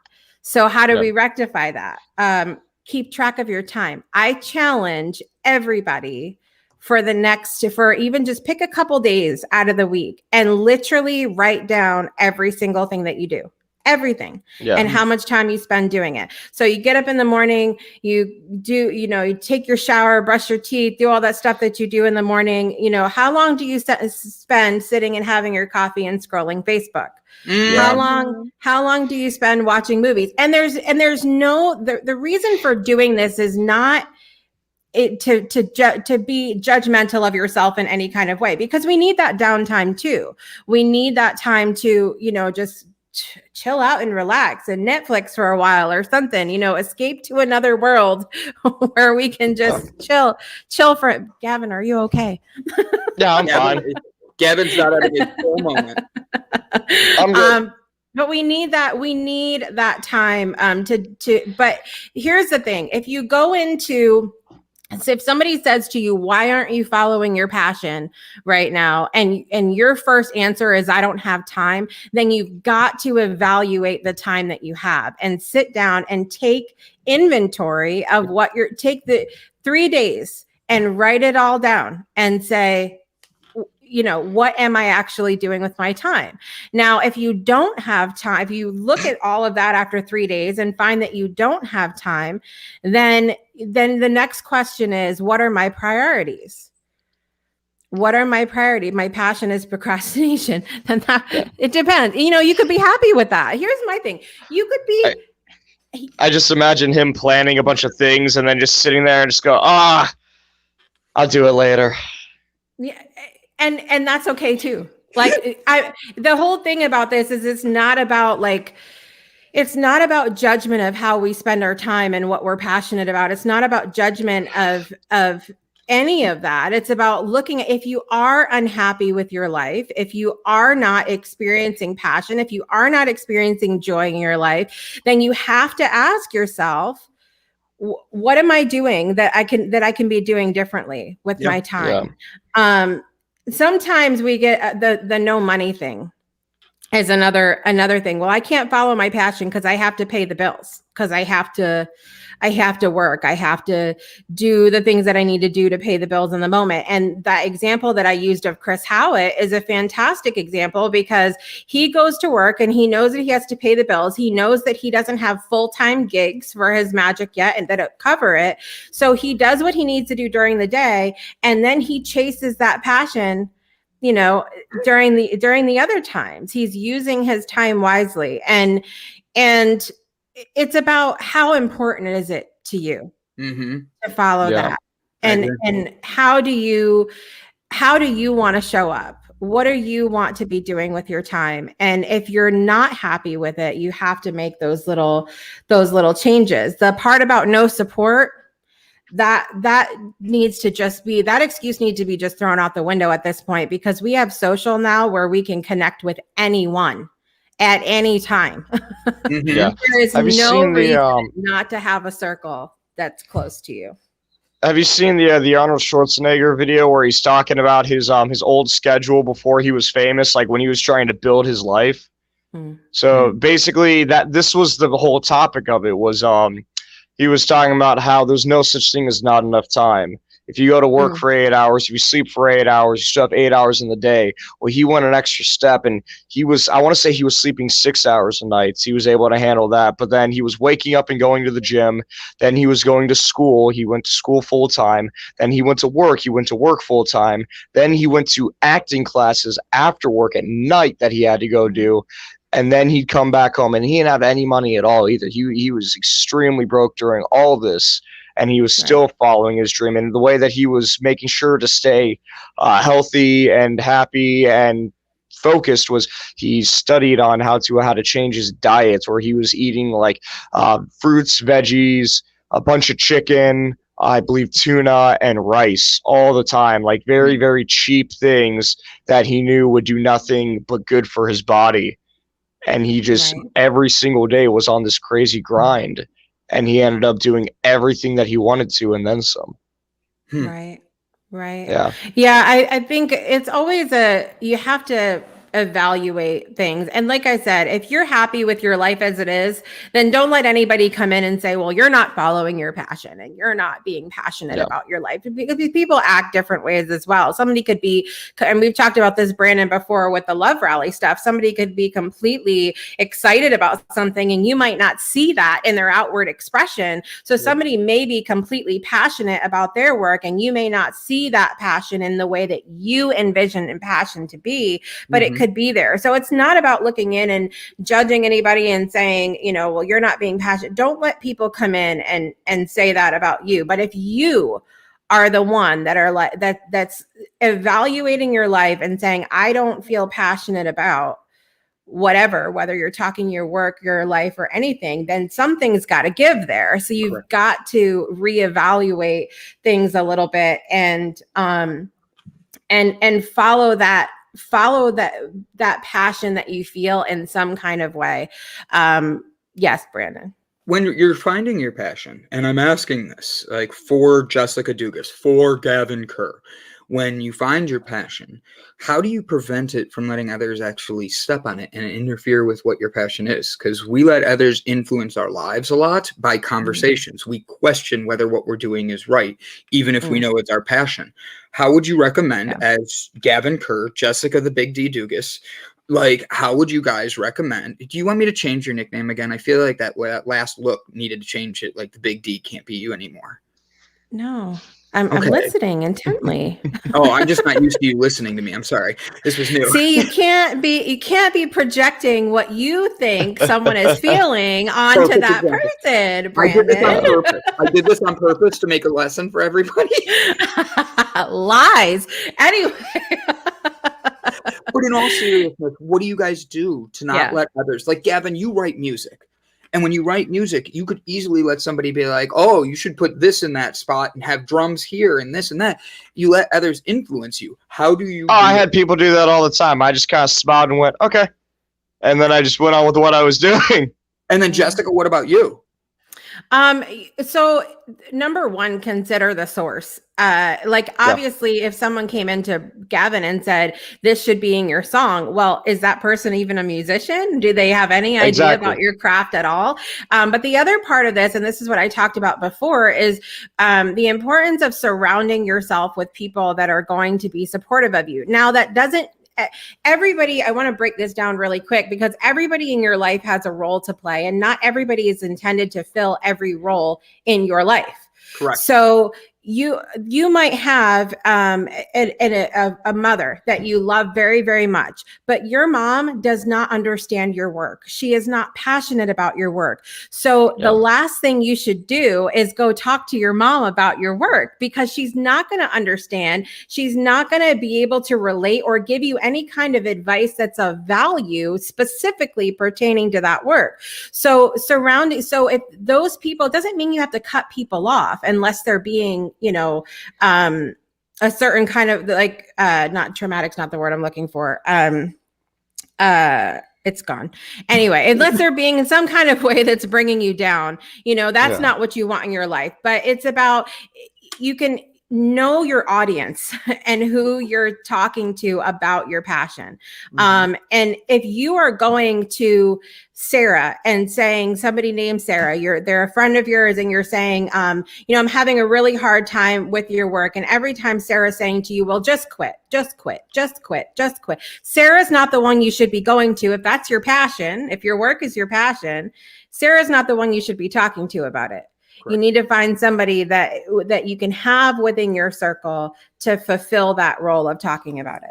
So how do we rectify that? Keep track of your time. I challenge everybody for even just pick a couple days out of the week and literally write down every single thing that you do. Everything and how much time you spend doing it. So you get up in the morning, you do, you know, you take your shower, brush your teeth, do all that stuff that you do in the morning. You know, how long do you spend sitting and having your coffee and scrolling Facebook? How long do you spend watching movies? And there's no, the reason for doing this is not to be judgmental of yourself in any kind of way, because we need that downtime too. We need that time to, you know, just chill out and relax and Netflix for a while or something, you know, escape to another world where we can just chill for it. Gavin, are you okay? Yeah, I'm fine. Gavin's not having a full moment. I'm good. But we need that time but here's the thing. So if somebody says to you, why aren't you following your passion right now? And your first answer is, I don't have time. Then you've got to evaluate the time that you have and sit down and take inventory of take the 3 days and write it all down and say, you know, what am I actually doing with my time? Now, if you don't have time, if you look at all of that after 3 days and find that you don't have time, then the next question is, what are my priorities? What are my priorities? My passion is procrastination. It depends. You know, you could be happy with that. Here's my thing. You could be. I just imagine him planning a bunch of things and then just sitting there and just go, I'll do it later. Yeah. And that's okay too. Like the whole thing about this is it's not about judgment of how we spend our time and what we're passionate about. It's not about judgment of any of that. It's about looking at, if you are unhappy with your life, if you are not experiencing passion, if you are not experiencing joy in your life, then you have to ask yourself, what am I doing that I can be doing differently with my time? Yeah. Sometimes we get the no money thing is another thing. Well, I can't follow my passion because I have to pay the bills, because I have to work. I have to do the things that I need to do to pay the bills in the moment. And that example that I used of Chris Howitt is a fantastic example, because he goes to work and he knows that he has to pay the bills. He knows that he doesn't have full-time gigs for his magic yet and that cover it. So he does what he needs to do during the day. And then he chases that passion, you know, during the other times. He's using his time wisely. And it's about how important is it to you to follow that, and how do you how do you want to show up? What do you want to be doing with your time? And if you're not happy with it, you have to make those little changes. The part about no support, that needs to just be, that excuse needs to be just thrown out the window at this point, because we have social now where we can connect with anyone at any time. Yeah. There is Have you no seen reason not to have a circle that's close to you. Have you seen the Arnold Schwarzenegger video where he's talking about his old schedule before he was famous, like when he was trying to build his life? So basically, this was the whole topic of it, was he was talking about how there's no such thing as not enough time. If you go to work for 8 hours, if you sleep for 8 hours, you still have 8 hours in the day. Well, he went an extra step, and I want to say he was sleeping 6 hours a night. He was able to handle that. But then he was waking up and going to the gym. Then he was going to school. He went to school full time. Then he went to work. He went to work full time. Then he went to acting classes after work at night that he had to go do. And then he'd come back home, and he didn't have any money at all either. He was extremely broke during all this. And he was still following his dream. And the way that he was making sure to stay healthy and happy and focused was he studied on how to change his diet, where he was eating like fruits, veggies, a bunch of chicken, I believe tuna and rice all the time, like very, very cheap things that he knew would do nothing but good for his body. And he just every single day was on this crazy grind. And he ended up doing everything that he wanted to, and then some. Right. Yeah. I think it's always you have to evaluate things. And like I said, if you're happy with your life as it is, then don't let anybody come in and say, well, you're not following your passion and you're not being passionate about your life. Because people act different ways as well. Somebody could be, and we've talked about this, Brandon, before with the love rally stuff. Somebody could be completely excited about something and you might not see that in their outward expression. So somebody may be completely passionate about their work and you may not see that passion in the way that you envision and passion to be, but it could be there. So it's not about looking in and judging anybody and saying, well, you're not being passionate. Don't let people come in and say that about you. But if you are the one that are like that's evaluating your life and saying, I don't feel passionate about whatever, whether you're talking your work, your life, or anything, then something's got to give there. So you've got to reevaluate things a little bit and follow that passion that you feel in some kind of way. Yes, Brandon. When you're finding your passion, and I'm asking this like for Jessica Dugas, for Gavin Kerr, when you find your passion, how do you prevent it from letting others actually step on it and interfere with what your passion is? Because we let others influence our lives a lot by conversations. We question whether what we're doing is right, even if we know it's our passion. How would you recommend, as Gavin Kerr, Jessica the Big D Dugas, like, how would you guys recommend? Do you want me to change your nickname again? I feel like that last look needed to change it. Like the Big D can't be you anymore. No. I'm listening intently. Oh, I'm just not used to you listening to me. I'm sorry. This was new. See, you can't be projecting what you think someone is feeling onto that person, Brandon. I did this on purpose to make a lesson for everybody. Lies. Anyway. But in all seriousness, what do you guys do to not let others, like Gavin, you write music. And when you write music, you could easily let somebody be like, oh, you should put this in that spot and have drums here and this and that. You let others influence you. How do you? I had people do that all the time. I just kind of smiled and went, okay. And then I just went on with what I was doing. And then Jessica, what about you? So number one, consider the source. Obviously, if someone came into Gavin and said, this should be in your song, well, is that person even a musician? Do they have any idea about your craft at all? But the other part of this, and this is what I talked about before, is the importance of surrounding yourself with people that are going to be supportive of you. Now, that doesn't everybody, I want to break this down really quick because everybody in your life has a role to play and not everybody is intended to fill every role in your life. Correct. So you might have a mother that you love very, very much, but your mom does not understand your work. She is not passionate about your work. So the last thing you should do is go talk to your mom about your work, because she's not going to understand. She's not going to be able to relate or give you any kind of advice that's of value specifically pertaining to that work. So if those people, it doesn't mean you have to cut people off unless they're being, a certain kind of like, not traumatic's not the word I'm looking for. It's gone. Anyway, unless they're being in some kind of way that's bringing you down, that's not what you want in your life. But it's about, you can know your audience and who you're talking to about your passion. And if you are going to Sarah and saying, somebody named Sarah, they're a friend of yours, and you're saying, I'm having a really hard time with your work. And every time Sarah's saying to you, well, just quit, just quit, just quit, just quit. Sarah's not the one you should be going to. If that's your passion, if your work is your passion, Sarah's not the one you should be talking to about it. You need to find somebody that you can have within your circle to fulfill that role of talking about it.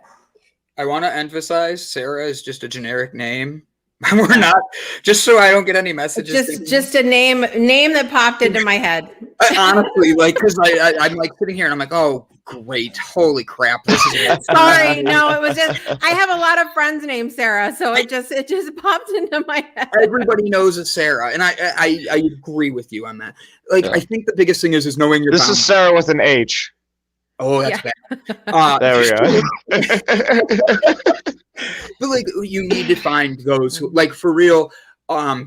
I want to emphasize Sarah is just a generic name. We're not, just so I don't get any messages. Just a name that popped into my head. Honestly, because I'm like sitting here and I'm like, oh, great. Holy crap. This is sorry. No, it was just, I have a lot of friends named Sarah. So it just popped into my head. Everybody knows a Sarah. And I agree with you on that. I think the biggest thing is knowing your This is Sarah with an H. Oh, that's bad. There we go. But you need to find those who, for real. I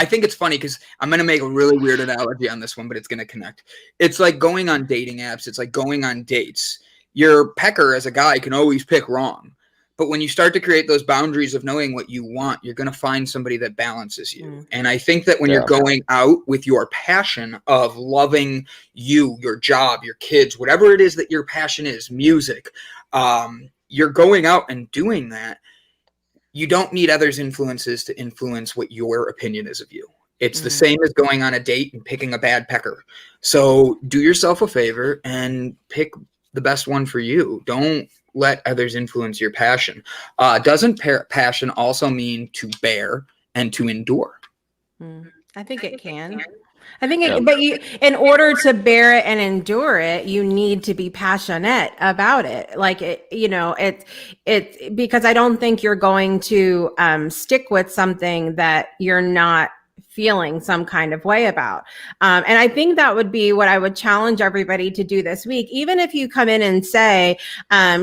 think it's funny because I'm going to make a really weird analogy on this one, but it's going to connect. It's like going on dating apps. It's like going on dates. Your pecker as a guy can always pick wrong. But when you start to create those boundaries of knowing what you want, you're going to find somebody that balances you. And I think that when you're going out with your passion of loving you, your job, your kids, whatever it is that your passion is, music, you're going out and doing that. You don't need others' influences to influence what your opinion is of you. It's the same as going on a date and picking a bad pecker. So do yourself a favor and pick the best one for you. Don't let others influence your passion. Doesn't passion also mean to bear and to endure? I think it can. I think but in order to bear it and endure it, you need to be passionate about it. It's because I don't think you're going to stick with something that you're not feeling some kind of way about. And I think that would be what I would challenge everybody to do this week. Even if you come in and say,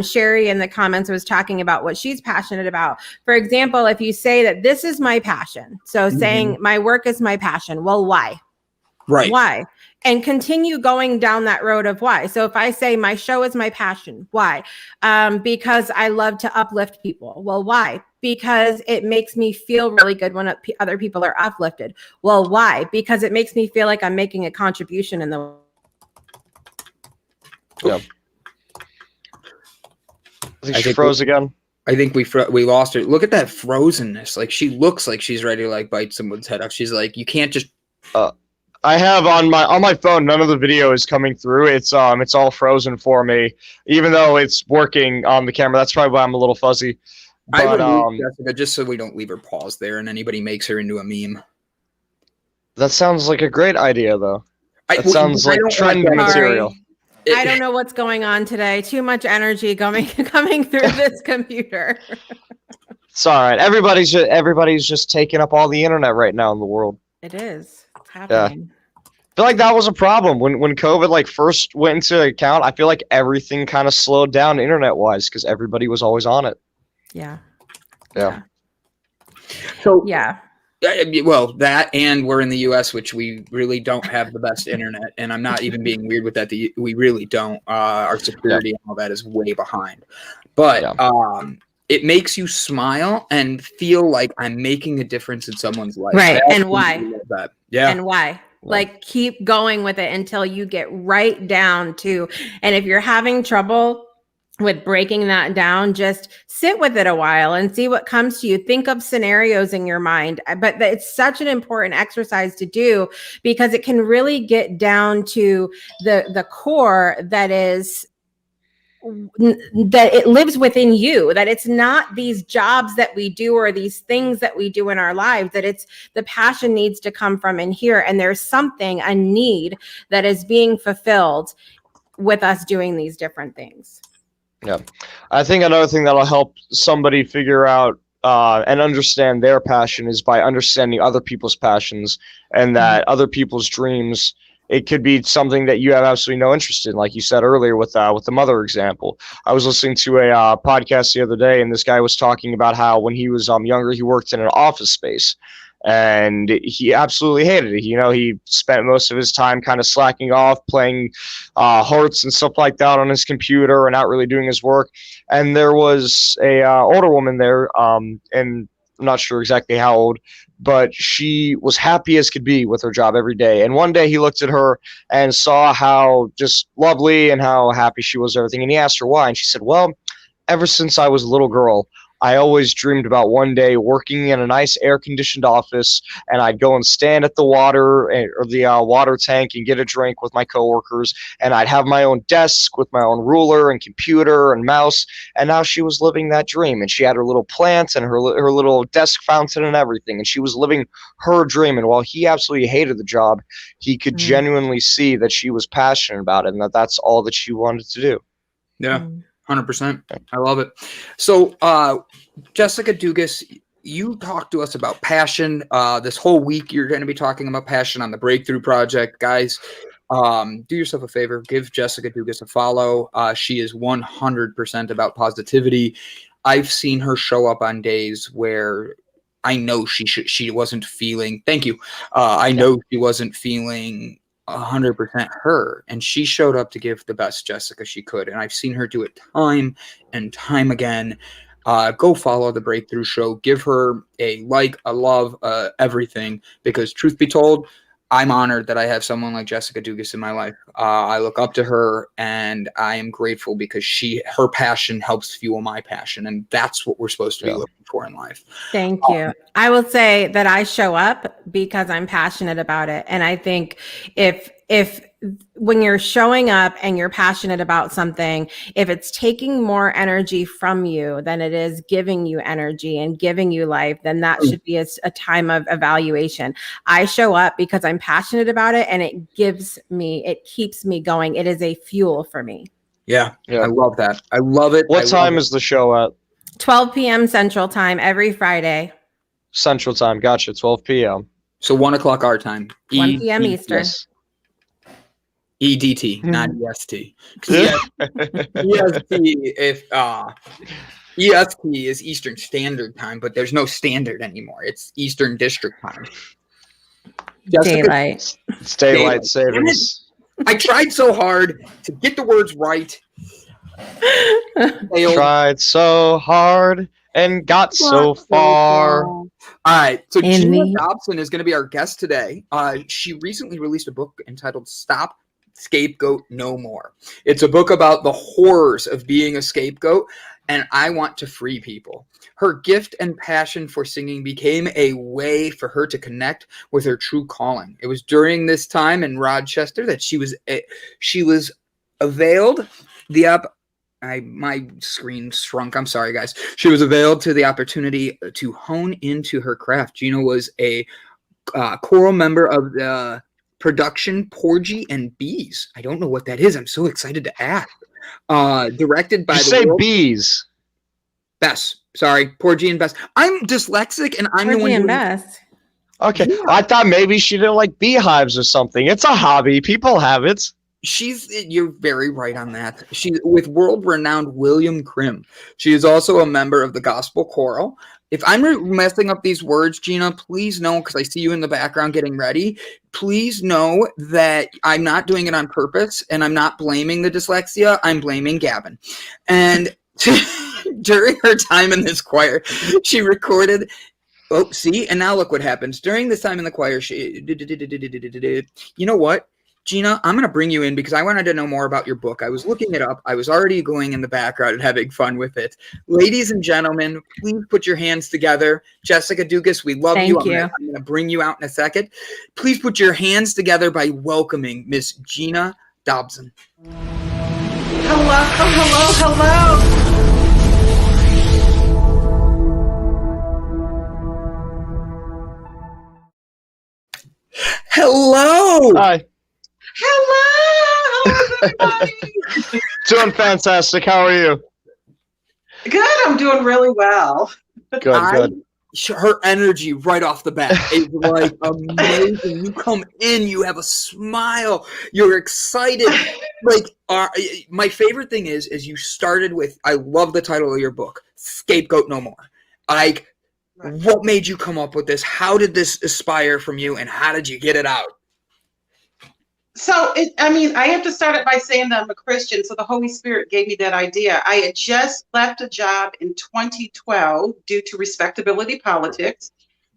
Sherry in the comments was talking about what she's passionate about. For example, if you say that this is my passion, so saying my work is my passion, well, why? Right. Why? And continue going down that road of why. So if I say my show is my passion, why? Because I love to uplift people. Well, why? Because it makes me feel really good when other people are uplifted. Well, why? Because it makes me feel like I'm making a contribution in the. I think she froze again. I think we lost her. Look at that frozenness. She looks like she's ready to bite someone's head off. She's like, you can't just. I have on my phone, none of the video is coming through. It's all frozen for me, even though it's working on the camera. That's probably why I'm a little fuzzy. But, I would leave Jessica just so we don't leave her pause there and anybody makes her into a meme. That sounds like a great idea, though. That sounds like trend material. I don't know what's going on today. Too much energy coming through this computer. It's all right. Everybody's just taking up all the internet right now in the world. It is. It's happening. I feel like that was a problem when COVID first went into account. I feel like everything kind of slowed down internet wise because everybody was always on it. Yeah. So Yeah. That, and we're in the U.S., which we really don't have the best internet, and I'm not even being weird with that. We really don't. Our security and all that is way behind. But it makes you smile and feel like I'm making a difference in someone's life. Right, and why? Yeah. And why? Keep going with it until you get right down to, and if you're having trouble with breaking that down, just sit with it a while and see what comes to you. Think of scenarios in your mind. But it's such an important exercise to do because it can really get down to the core that it lives within you, that it's not these jobs that we do or these things that we do in our lives, that it's the passion needs to come from in here. And there's something, a need that is being fulfilled with us doing these different things. Yeah. I think another thing that'll help somebody figure out and understand their passion is by understanding other people's passions, and that other people's dreams. It could be something that you have absolutely no interest in, like you said earlier with the mother example. I was listening to a podcast the other day, and this guy was talking about how when he was younger, he worked in an office space, and he absolutely hated it. You know, he spent most of his time kind of slacking off, playing hearts and stuff like that on his computer, and not really doing his work. And there was a older woman there, and I'm not sure exactly how old, but she was happy as could be with her job every day. And one day he looked at her and saw how just lovely and how happy she was, everything. And he asked her why. And she said, well, ever since I was a little girl, I always dreamed about one day working in a nice air-conditioned office, and I'd go and stand at the water or the water tank and get a drink with my coworkers, and I'd have my own desk with my own ruler and computer and mouse. And now she was living that dream, and she had her little plant and her little desk fountain and everything, and she was living her dream. And while he absolutely hated the job, he could genuinely see that she was passionate about it, and that that's all that she wanted to do. Yeah. 100%. I love it. So, Jessica Dugas, you talked to us about passion. This whole week, you're going to be talking about passion on the Breakthrough Project. Guys, do yourself a favor. Give Jessica Dugas a follow. She is 100% about positivity. I've seen her show up on days where I know she wasn't feeling. Thank you. I know she wasn't feeling 100% her, and she showed up to give the best Jessica she could, and I've seen her do it time and time again. Go follow the Breakthrough Show, give her a like, a love, everything, because truth be told, I'm honored that I have someone like Jessica Dugas in my life. I look up to her, and I am grateful because her passion helps fuel my passion, and that's what we're supposed to be looking for in life. Thank you. I will say that I show up because I'm passionate about it, and I think if when you're showing up and you're passionate about something, if it's taking more energy from you than it is giving you energy and giving you life, then that should be a time of evaluation. I show up because I'm passionate about it, and it keeps me going. It is a fuel for me. Yeah. I love that. I love it. What time is the show at? 12 p.m. Central Time every Friday. Central Time. Gotcha. 12 p.m. So 1 o'clock our time. 1 p.m. Eastern. Yes. EDT, not EST. EST is Eastern Standard Time, but there's no standard anymore. It's Eastern District Time. Daylight. It's daylight savings. I tried so hard to get the words right. Tried so hard and got so far. All right. So Gina Dobson is going to be our guest today. She recently released a book entitled Scapegoat No More. It's a book about the horrors of being a scapegoat, and I want to free people. Her gift and passion for singing became a way for her to connect with her true calling. It was during this time in Rochester that she was availed my screen shrunk. I'm sorry, guys. She was availed to the opportunity to hone into her craft. Gina was a choral member of the production Porgy and Bess. I don't know what that is. I'm so excited to ask. Directed by Bees. Bess. Sorry, Porgy and Bess. I'm dyslexic, and I'm Porgy the one and Bess. Okay, yeah. I thought maybe she didn't like beehives or something. It's a hobby. People have it. You're very right on that. She's with world-renowned William Crimm. She is also a member of the gospel choral. If I'm messing up these words, Gina, please know, because I see you in the background getting ready. Please know that I'm not doing it on purpose, and I'm not blaming the dyslexia. I'm blaming Gavin. And during her time in this choir, she recorded. Oh, see, and now look what happens. During this time in the choir, you know what? Gina, I'm going to bring you in because I wanted to know more about your book. I was looking it up. I was already going in the background and having fun with it. Ladies and gentlemen, please put your hands together. Jessica Dugas, we love you. Thank you. I'm going to bring you out in a second. Please put your hands together by welcoming Miss Gina Dobson. Hello, hello, hello. Hello. Hi. Hello, everybody. Doing fantastic. How are you? Good, I'm doing really well. Good. Her energy right off the bat is like amazing. You come in, you have a smile, you're excited. Like my favorite thing is you started with, I love the title of your book, Scapegoat No More. Like, what made you come up with this? How did this aspire from you, and how did you get it out? So, I have to start it by saying that I'm a Christian, so the Holy Spirit gave me that idea. I had just left a job in 2012 due to respectability politics.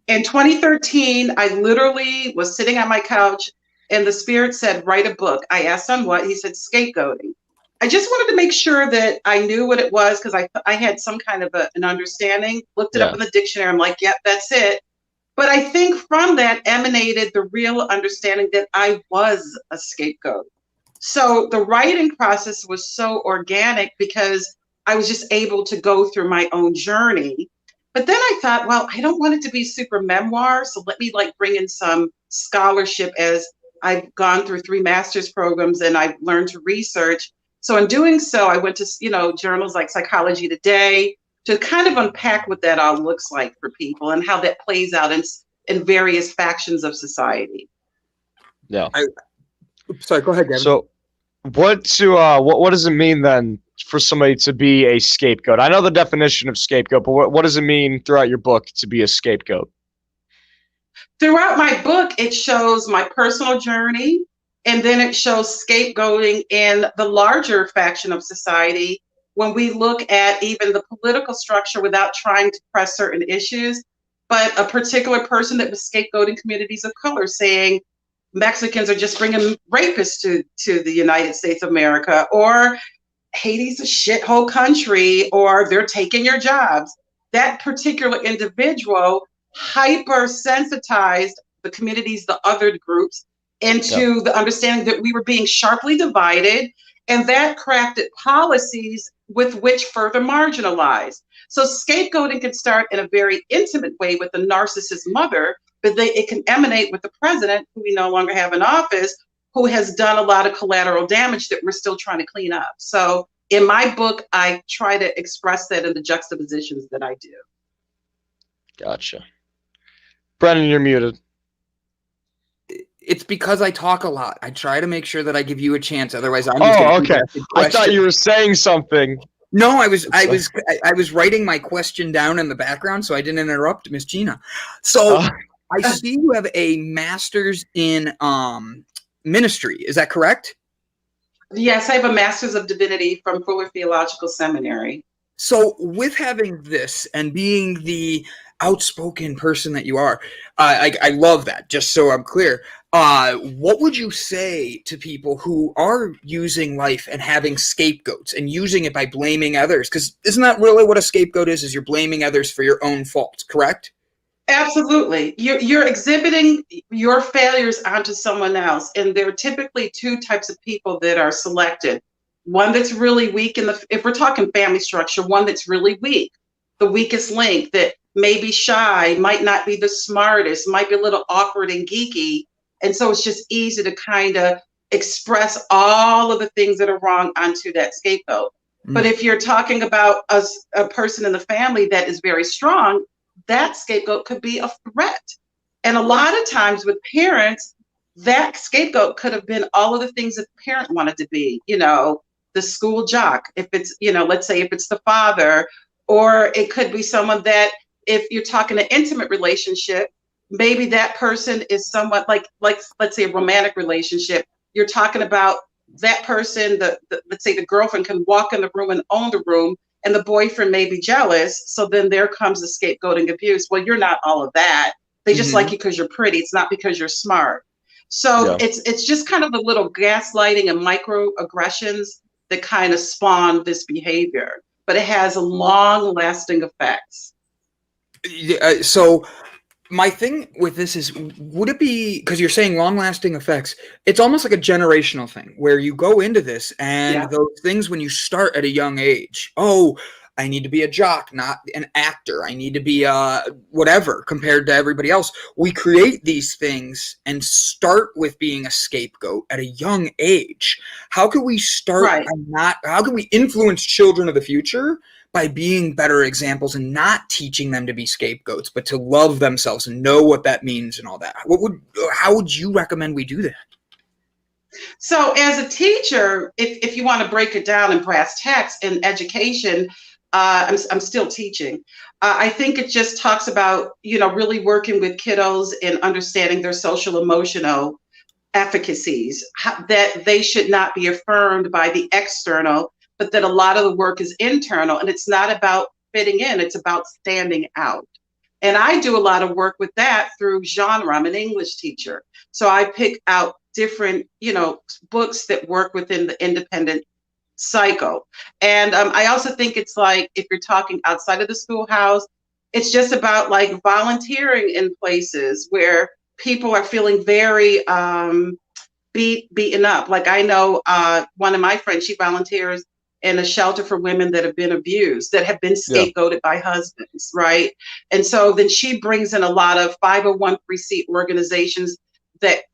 In 2013, I literally was sitting on my couch, and the Spirit said, write a book. I asked on what? He said, scapegoating. I just wanted to make sure that I knew what it was, because I had some kind of an understanding, looked it up in the dictionary. I'm like, yep, that's it. But I think from that emanated the real understanding that I was a scapegoat. So the writing process was so organic because I was just able to go through my own journey. But then I thought, well, I don't want it to be super memoir. So let me bring in some scholarship, as I've gone through 3 master's programs and I've learned to research. So in doing so, I went to, journals like Psychology Today, to kind of unpack what that all looks like for people and how that plays out in various factions of society. Yeah. Sorry, go ahead, Gavin. So what does it mean then for somebody to be a scapegoat? I know the definition of scapegoat, but what does it mean throughout your book to be a scapegoat? Throughout my book, it shows my personal journey, and then it shows scapegoating in the larger faction of society. When we look at even the political structure without trying to press certain issues, but a particular person that was scapegoating communities of color, saying Mexicans are just bringing rapists to the United States of America, or Haiti's a shithole country, or they're taking your jobs. That particular individual hypersensitized the communities, the other groups, into the understanding that we were being sharply divided, and that crafted policies with which further marginalized. So scapegoating can start in a very intimate way with the narcissist mother, but it can emanate with the president, who we no longer have in office, who has done a lot of collateral damage that we're still trying to clean up. So in my book, I try to express that in the juxtapositions that I do. Gotcha. Brendan, you're muted. It's because I talk a lot. I try to make sure that I give you a chance. Otherwise, I'm just okay. I thought you were saying something. No, I was writing my question down in the background, so I didn't interrupt Miss Gina. So I see you have a master's in ministry. Is that correct? Yes, I have a master's of divinity from Fuller Theological Seminary. So with having this and being the outspoken person that you are, I love that. Just so I'm clear, what would you say to people who are using life and having scapegoats and using it by blaming others? Because isn't that really what a scapegoat is? Is you're blaming others for your own fault, correct? Absolutely. You're exhibiting your failures onto someone else. And there are typically 2 types of people that are selected. One that's really weak if we're talking family structure, one that's really weak, the weakest link, that may be shy, might not be the smartest, might be a little awkward and geeky. And so it's just easy to kind of express all of the things that are wrong onto that scapegoat. But if you're talking about a person in the family that is very strong, that scapegoat could be a threat. And a lot of times with parents, that scapegoat could have been all of the things that the parent wanted to be, the school jock, if it's, let's say if it's the father, or it could be someone that, if you're talking an intimate relationship, maybe that person is somewhat like let's say a romantic relationship. You're talking about that person, let's say the girlfriend can walk in the room and own the room, and the boyfriend may be jealous. So then there comes the scapegoating abuse. Well, you're not all of that. They just like you because you're pretty. It's not because you're smart. So Yeah. it's just kind of the little gaslighting and microaggressions that kind of spawn this behavior, but it has long lasting effects. So my thing with this is, would it be, because you're saying long lasting effects, it's almost like a generational thing where you go into this and Yeah. those things when you start at a young age, oh, I need to be a jock, not an actor. I need to be whatever compared to everybody else. We create these things and start with being a scapegoat at a young age. How can we start Right. how can we influence children of the future by being better examples and not teaching them to be scapegoats, but to love themselves and know what that means and all that? How would you recommend we do that? So as a teacher, if you want to break it down in brass tacks in education, I'm still teaching. I think it just talks about, really working with kiddos and understanding their social emotional efficacies, that they should not be affirmed by the external, but that a lot of the work is internal, and it's not about fitting in, it's about standing out. And I do a lot of work with that through genre. I'm an English teacher. So I pick out different, books that work within the independent cycle. And I also think it's like, if you're talking outside of the schoolhouse, it's just about like volunteering in places where people are feeling very beaten up. Like I know one of my friends, she volunteers in a shelter for women that have been abused, that have been scapegoated by husbands, right? And so then she brings in a lot of 501c organizations that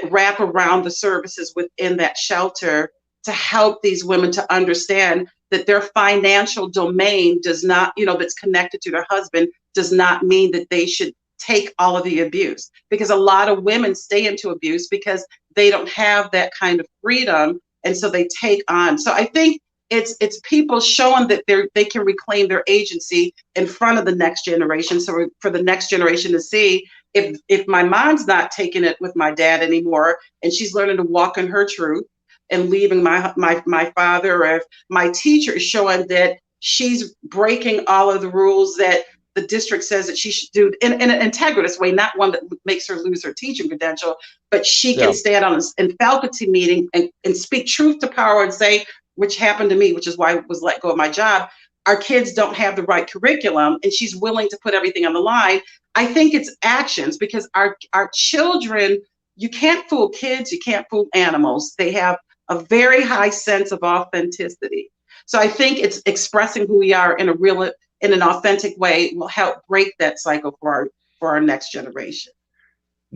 wrap around the services within that shelter to help these women to understand that their financial domain does not, that's connected to their husband, does not mean that they should take all of the abuse, because a lot of women stay into abuse because they don't have that kind of freedom, and so they take on. So I think it's people showing that they can reclaim their agency in front of the next generation. So for the next generation to see, if my mom's not taking it with my dad anymore, and she's learning to walk in her truth and leaving my father, or if my teacher is showing that she's breaking all of the rules that the district says that she should do in an integritous way, not one that makes her lose her teaching credential, but she can stand on in faculty meeting and speak truth to power and say, which happened to me, which is why I was let go of my job, our kids don't have the right curriculum, and she's willing to put everything on the line. I think it's actions, because our children, you can't fool kids, you can't fool animals. They have a very high sense of authenticity. So I think it's expressing who we are in an authentic way will help break that cycle for our next generation.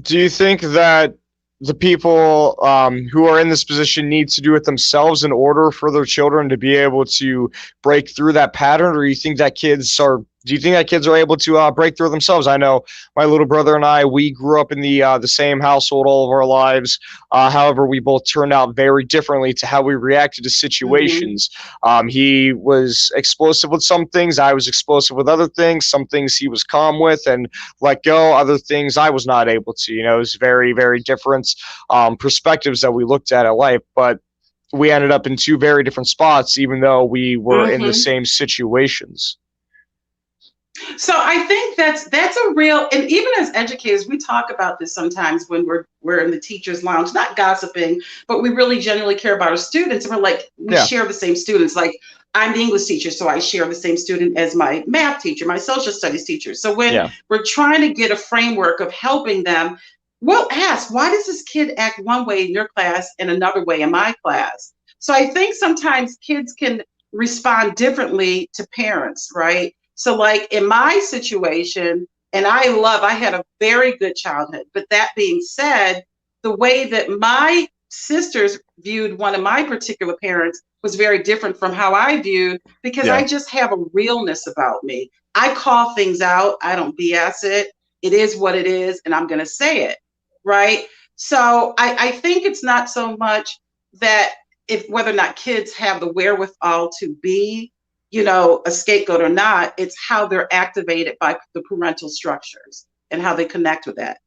Do you think that the people who are in this position need to do it themselves in order for their children to be able to break through that pattern, or do you think that kids are able to break through themselves? I know my little brother and I, we grew up in the same household all of our lives. However, we both turned out very differently to how we reacted to situations. He was explosive with some things. I was explosive with other things. Some things he was calm with and let go. Other things I was not able to. It was very, very different perspectives that we looked at life. But we ended up in two very different spots, even though we were in the same situations. So I think that's a real, and even as educators, we talk about this sometimes when we're in the teacher's lounge, not gossiping, but we really genuinely care about our students. And we're like, we share the same students. Like, I'm the English teacher, so I share the same student as my math teacher, my social studies teacher. So when we're trying to get a framework of helping them, we'll ask, why does this kid act one way in your class and another way in my class? So I think sometimes kids can respond differently to parents, right? So like in my situation, and I had a very good childhood, but that being said, the way that my sisters viewed one of my particular parents was very different from how I viewed, because I just have a realness about me. I call things out. I don't BS it. It is what it is, and I'm going to say it, right? So I think it's not so much that whether or not kids have the wherewithal to be a scapegoat or not, it's how they're activated by the parental structures and how they connect with that.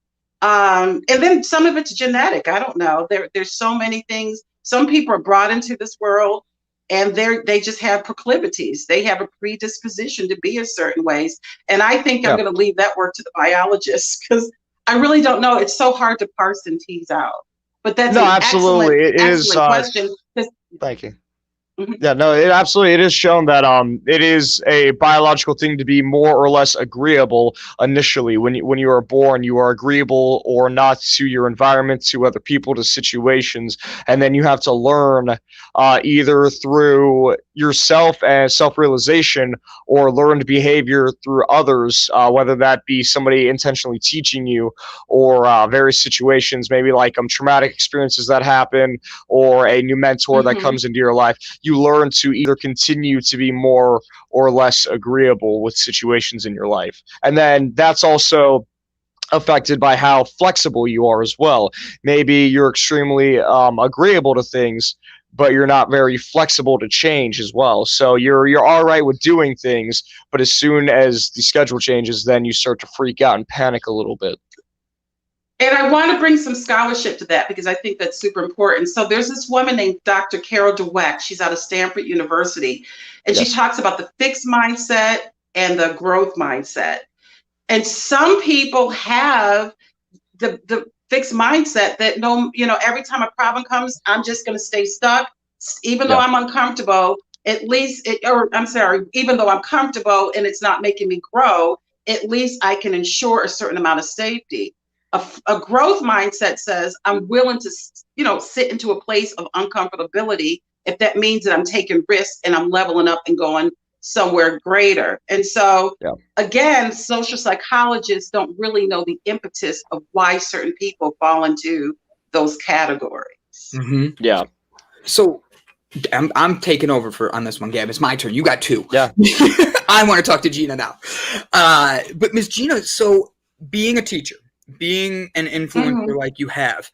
And then some of it's genetic. I don't know. There's so many things. Some people are brought into this world and they just have proclivities. They have a predisposition to be in certain ways. And I think I'm going to leave that work to the biologists, because I really don't know. It's so hard to parse and tease out. But that's No, an absolutely. It is, excellent question. thank you. Mhm. Yeah, no, it is shown that it is a biological thing to be more or less agreeable initially. When you are born, you are agreeable or not to your environment, to other people, to situations, and then you have to learn either through yourself and self-realization or learned behavior through others, whether that be somebody intentionally teaching you or various situations, maybe like traumatic experiences that happen or a new mentor that comes into your life. You learn to either continue to be more or less agreeable with situations in your life. And then that's also affected by how flexible you are as well. Maybe you're extremely agreeable to things, but you're not very flexible to change as well. So you're all right with doing things, but as soon as the schedule changes, then you start to freak out and panic a little bit. And I want to bring some scholarship to that because I think that's super important. So there's this woman named Dr. Carol Dweck. She's out of Stanford University, and she talks about the fixed mindset and the growth mindset. And some people have the fixed mindset that every time a problem comes, I'm just going to stay stuck, even though I'm uncomfortable. Even though I'm comfortable and it's not making me grow, at least I can ensure a certain amount of safety. A growth mindset says I'm willing to, sit into a place of uncomfortability if that means that I'm taking risks and I'm leveling up and going somewhere greater. And so, again, social psychologists don't really know the impetus of why certain people fall into those categories. Mm-hmm. Yeah. So I'm taking over on this one, Gab. It's my turn. You got two. Yeah. I want to talk to Gina now. But Miss Gina, so being a teacher, being an influencer like you have,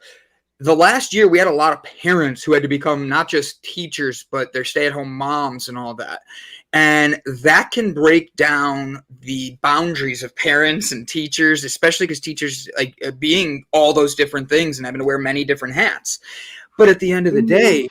the last year we had a lot of parents who had to become not just teachers, but they're stay-at-home moms and all that. And that can break down the boundaries of parents and teachers, especially because teachers like being all those different things and having to wear many different hats. But at the end of the day,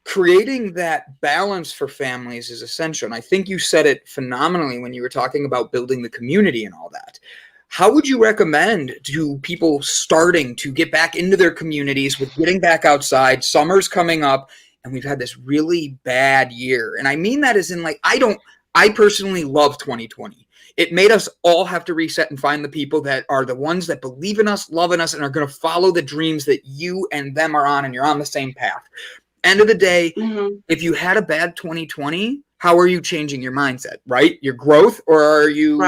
creating that balance for families is essential. And I think you said it phenomenally when you were talking about building the community and all that. How would you recommend to people starting to get back into their communities with getting back outside? Summer's coming up and we've had this really bad year. And I mean that as in like, I personally love 2020. It made us all have to reset and find the people that are the ones that believe in us, love in us, and are going to follow the dreams that you and them are on, and you're on the same path. End of the day, if you had a bad 2020, how are you changing your mindset, right? Your growth, or are you,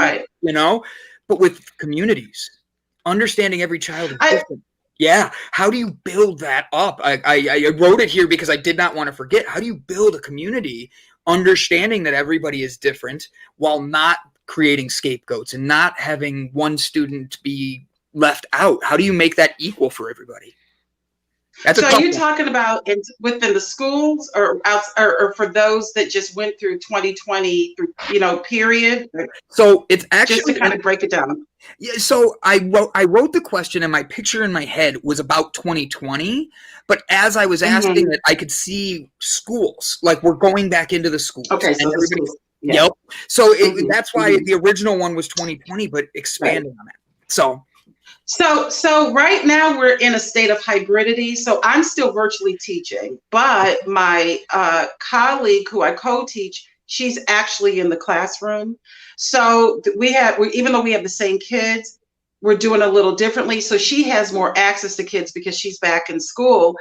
but with communities, understanding every child is different. How do you build that up? I wrote it here because I did not want to forget. How do you build a community, understanding that everybody is different while not creating scapegoats and not having one student be left out? How do you make that equal for everybody? So are you talking about within the schools or for those that just went through 2020, period? So it's actually just to kind of break it down. Yeah. So I wrote the question and my picture in my head was about 2020, but as I was asking it, I could see schools, like we're going back into the schools. Okay. So Yep. So that's why the original one was 2020, but expanding on it. So right now we're in a state of hybridity. So I'm still virtually teaching, but my colleague who I co-teach, she's actually in the classroom. So even though we have the same kids, we're doing a little differently. So she has more access to kids because she's back in school.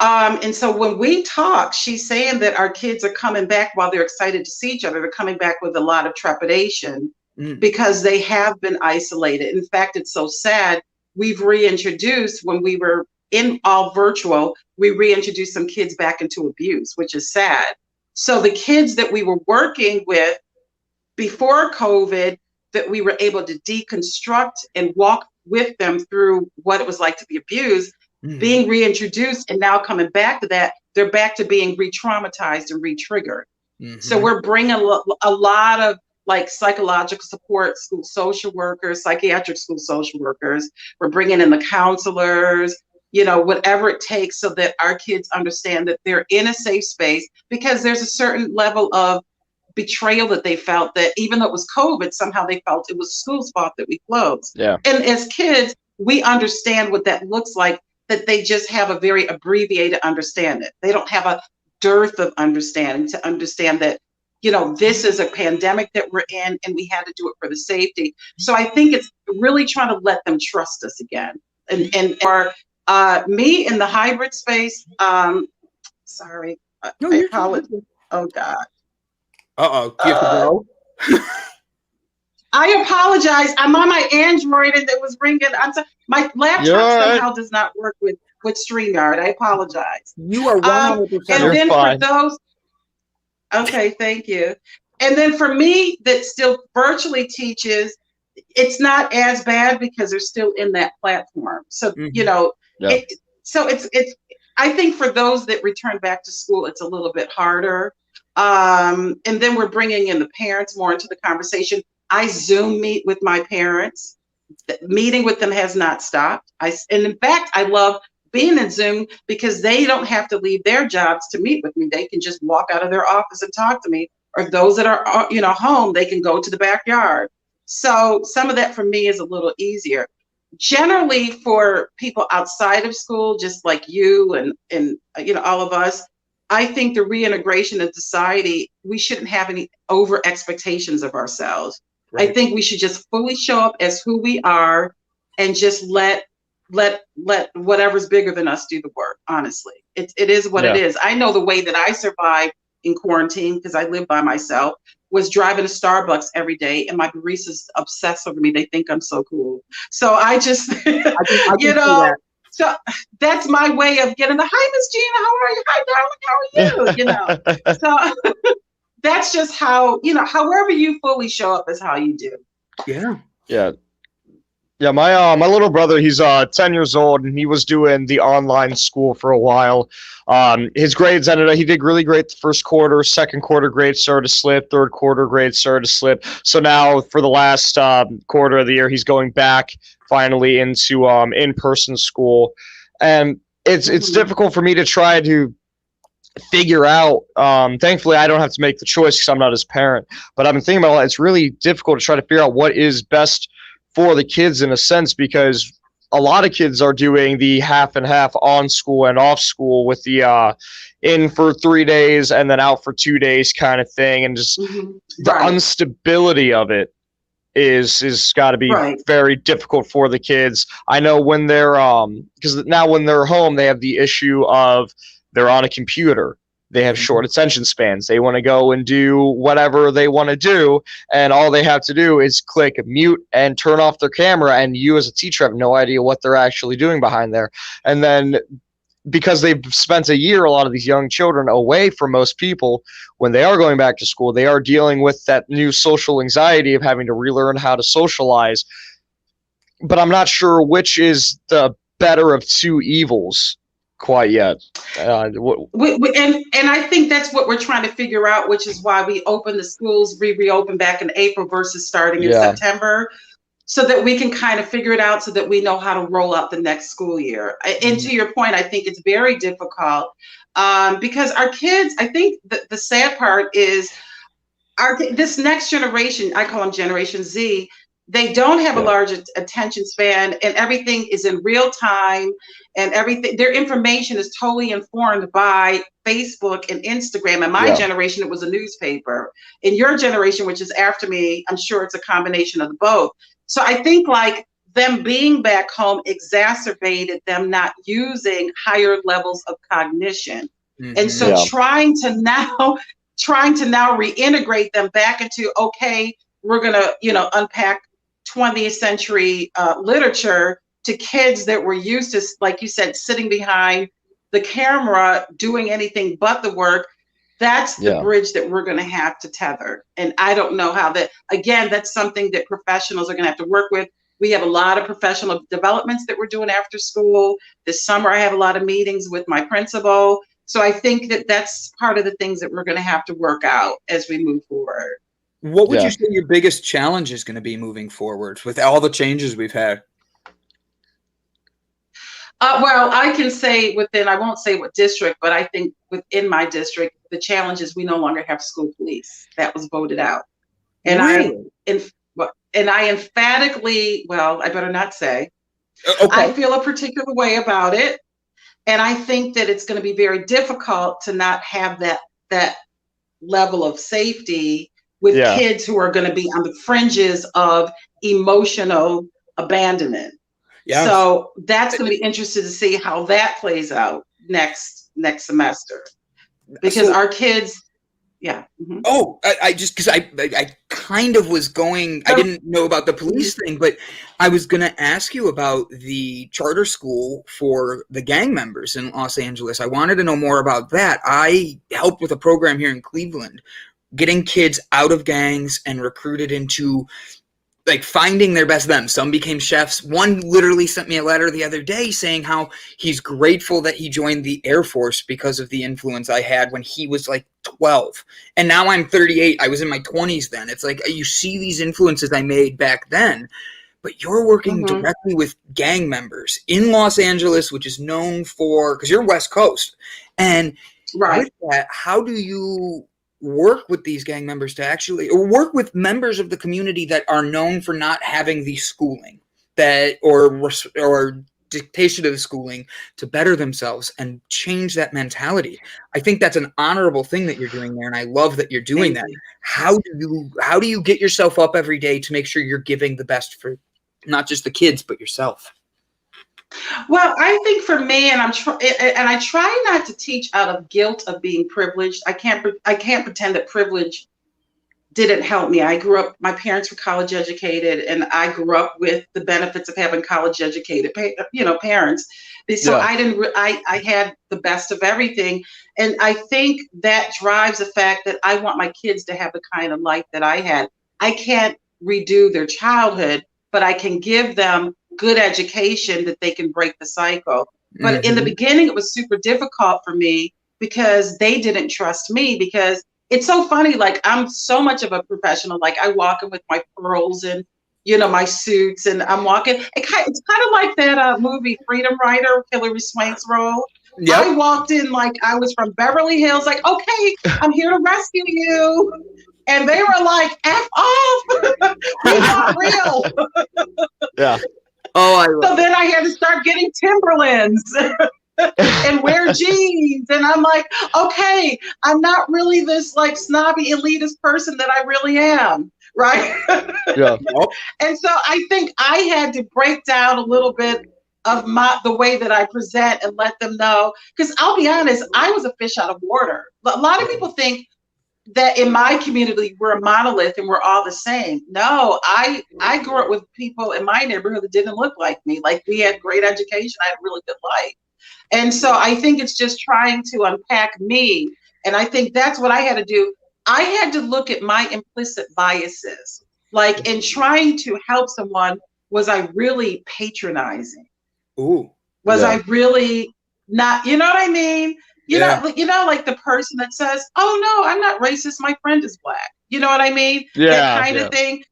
And so when we talk, she's saying that our kids are coming back while they're excited to see each other. They're coming back with a lot of trepidation. Because they have been isolated. In fact, it's so sad. We've reintroduced, when we were in all virtual, we reintroduced some kids back into abuse, which is sad. So the kids that we were working with before COVID, that we were able to deconstruct and walk with them through what it was like to be abused, being reintroduced and now coming back to that, they're back to being re-traumatized and re-triggered. So we're bringing a lot of like psychological support, school social workers, psychiatric school social workers. We're bringing in the counselors, whatever it takes so that our kids understand that they're in a safe space, because there's a certain level of betrayal that they felt, that even though it was COVID, somehow they felt it was school's fault that we closed. Yeah. And as kids, we understand what that looks like, that they just have a very abbreviated understanding. They don't have a dearth of understanding to understand that, this is a pandemic that we're in and we had to do it for the safety. So I think it's really trying to let them trust us again. And for me in the hybrid space, sorry, No, I you're apologize. Oh God. Uh-oh. Do you have to go? I apologize. I'm on my Android and it was ringing. My laptop somehow does not work with StreamYard. I apologize. You are 100% and then fine. for those, okay, thank you. And then for me that still virtually teaches, it's not as bad because they're still in that platform. So, it's I think for those that return back to school, it's a little bit harder. And then we're bringing in the parents more into the conversation. I Zoom meet with my parents. The meeting with them has not stopped. And in fact, I love being in Zoom because they don't have to leave their jobs to meet with me. They can just walk out of their office and talk to me. Or those that are, home, they can go to the backyard. So some of that for me is a little easier. Generally, for people outside of school, just like you and all of us, I think the reintegration of society, we shouldn't have any over expectations of ourselves. Right. I think we should just fully show up as who we are and just let whatever's bigger than us do the work. Honestly, it is what it is. I know the way that I survived in quarantine, because I live by myself, was driving to Starbucks every day, and my baristas obsess over me. They think I'm so cool. So I just, so that's my way of getting the, hi, Miss Gina, how are you? Hi, darling, how are you? So that's just how, however you fully show up is how you do. Yeah, my little brother, he's 10 years old, and he was doing the online school for a while. His grades he did really great the first quarter, second quarter grades started to slip, third quarter grades started to slip. So now for the last quarter of the year, he's going back finally into in-person school. And it's difficult for me to try to figure out. Thankfully, I don't have to make the choice because I'm not his parent. But I've been thinking about it. It's really difficult to try to figure out what is best for the kids in a sense, because a lot of kids are doing the half and half on school and off school with the in for 3 days and then out for 2 days kind of thing. And just the instability of it is got to be very difficult for the kids. I know when they're because now when they're home, they have the issue of they're on a computer. They have short attention spans. They want to go and do whatever they want to do, and all they have to do is click mute and turn off their camera, and you as a teacher have no idea what they're actually doing behind there. And then because they've spent a year, a lot of these young children away from most people, when they are going back to school, they are dealing with that new social anxiety of having to relearn how to socialize. But I'm not sure which is the better of two evils quite yet. And I think that's what we're trying to figure out, which is why we opened the schools, reopened back in April versus starting in September, so that we can kind of figure it out so that we know how to roll out the next school year. And to your point, I think it's very difficult because our kids, I think the sad part is this next generation, I call them Generation Z, they don't have a large attention span, and everything is in real time, and everything, their information is totally informed by Facebook and Instagram. In my generation, it was a newspaper. In your generation, which is after me, I'm sure it's a combination of the both. So I think like them being back home exacerbated them not using higher levels of cognition. And so trying to now reintegrate them back into, okay, we're going to, unpack 20th century literature to kids that were used to, like you said, sitting behind the camera, doing anything but the work. That's the bridge that we're going to have to tether. And I don't know how that, again, that's something that professionals are going to have to work with. We have a lot of professional developments that we're doing after school. This summer, I have a lot of meetings with my principal. So I think that that's part of the things that we're going to have to work out as we move forward. What would you say your biggest challenge is going to be moving forward with all the changes we've had? Well, I can say within, I won't say what district, but I think within my district, the challenge is we no longer have school police. That was voted out. And I emphatically, well, I better not say, I feel a particular way about it. And I think that it's going to be very difficult to not have that level of safety with kids who are going to be on the fringes of emotional abandonment. Yeah. So that's going to be interesting to see how that plays out next semester, because our kids. Yeah. Mm-hmm. Oh, I just, because I kind of was going, I didn't know about the police thing, but I was going to ask you about the charter school for the gang members in Los Angeles. I wanted to know more about that. I helped with a program here in Cleveland, getting kids out of gangs and recruited into like finding their best them. Some became chefs. One literally sent me a letter the other day saying how he's grateful that he joined the Air Force because of the influence I had when he was like 12. And now I'm 38. I was in my 20s then. It's like you see these influences I made back then, but you're working directly with gang members in Los Angeles, which is known for, because you're West Coast. And with that, how do you work with these gang members to actually, or work with members of the community that are known for not having the schooling that, or dictation of the schooling, to better themselves and change that mentality? I think that's an honorable thing that you're doing there, and I love that you're doing that. How do you get yourself up every day to make sure you're giving the best for not just the kids but yourself? Well, I think for me, and I try not to teach out of guilt of being privileged. I can't pretend that privilege didn't help me. I grew up, my parents were college educated, and I grew up with the benefits of having college educated, parents. So I had the best of everything. And I think that drives the fact that I want my kids to have the kind of life that I had. I can't redo their childhood, but I can give them good education that they can break the cycle. But in the beginning, it was super difficult for me because they didn't trust me, because it's so funny. Like, I'm so much of a professional. Like, I walk in with my pearls and, my suits, and I'm walking. It's kind of like that movie Freedom Rider, Hilary Swank's role. Yep. I walked in like I was from Beverly Hills, like, okay, I'm here to rescue you. And they were like, F off. We're not real. Yeah. So then I had to start getting Timberlands and wear jeans. And I'm like, okay, I'm not really this like snobby elitist person that I really am. Right. Yeah. And so I think I had to break down a little bit of the way that I present and let them know. Because I'll be honest, I was a fish out of water. A lot of people think that in my community, we're a monolith and we're all the same. No, I grew up with people in my neighborhood that didn't look like me. Like, we had great education. I had a really good life. And so I think it's just trying to unpack me. And I think that's what I had to do. I had to look at my implicit biases. Like, in trying to help someone, was I really patronizing? Ooh. Was I really not, you know what I mean? You know, like the person that says, oh, no, I'm not racist. My friend is black. You know what I mean? Yeah. That kind of thing.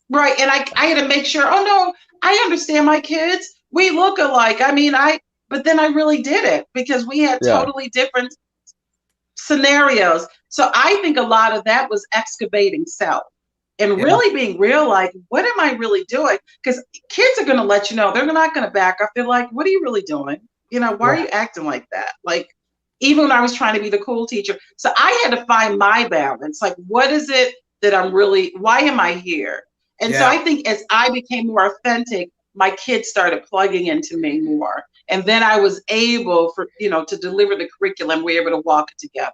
Right. And I had to make sure, oh, no, I understand my kids. We look alike. I mean, but then I really didn't, because we had totally different scenarios. So I think a lot of that was excavating self and really being real, like, what am I really doing? Because kids are going to let you know. They're not going to back up. They're like, what are you really doing? Why are you acting like that? Like, even when I was trying to be the cool teacher. So I had to find my balance. Like, what is it that why am I here? And so I think as I became more authentic, my kids started plugging into me more. And then I was able to deliver the curriculum. We were able to walk it together.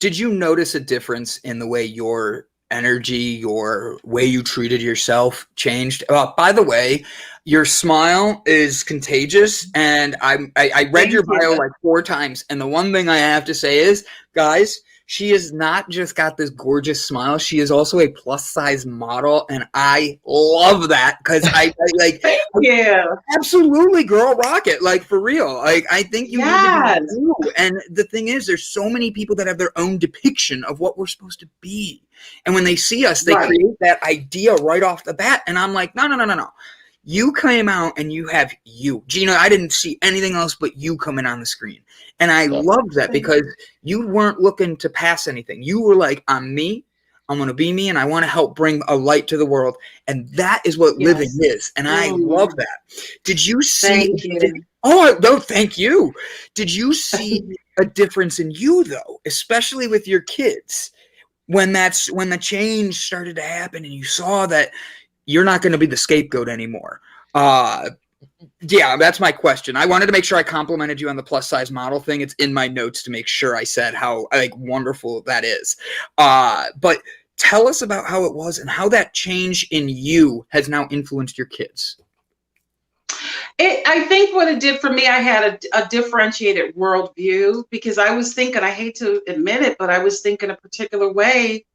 Did you notice a difference in the way your energy, your way you treated yourself changed? By the way, your smile is contagious, and I read your bio like 4 times, and the one thing I have to say is, guys, she has not just got this gorgeous smile, she is also a plus size model, and I love that, because I like Thank you. Absolutely, girl, rock it, like, for real. Like, I think you need to be you. And the thing is, there's so many people that have their own depiction of what we're supposed to be, and when they see us, they create that idea right off the bat, and I'm like, no. You came out and you have you. Gina, I didn't see anything else but you coming on the screen. And I loved that, because you weren't looking to pass anything. You were like, I'm me. I'm going to be me, and I want to help bring a light to the world. And that is what living is. And I love that. Did you see? Thank you. Oh, no, thank you. Did you see a difference in you, though, especially with your kids, when the change started to happen and you saw that you're not going to be the scapegoat anymore? Yeah, that's my question. I wanted to make sure I complimented you on the plus size model thing. It's in my notes to make sure I said how wonderful that is. But tell us about how it was and how that change in you has now influenced your kids. I think what it did for me, I had a differentiated worldview, because I was thinking, I hate to admit it, but I was thinking a particular way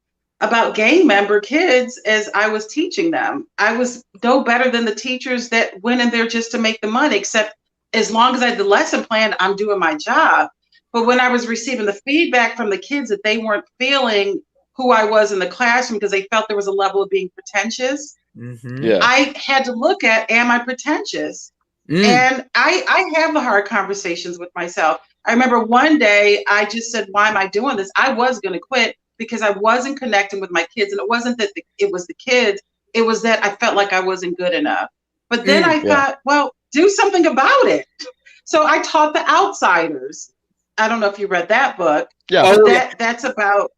about gang member kids as I was teaching them. I was no better than the teachers that went in there just to make the money, except as long as I had the lesson plan, I'm doing my job. But when I was receiving the feedback from the kids that they weren't feeling who I was in the classroom because they felt there was a level of being pretentious, I had to look at, am I pretentious? And I have the hard conversations with myself. I remember one day I just said, why am I doing this? I was going to quit because I wasn't connecting with my kids. And it wasn't that it was the kids. It was that I felt like I wasn't good enough. But then I thought, well, do something about it. So I taught The Outsiders. I don't know if you read that book. Yeah. But that's about,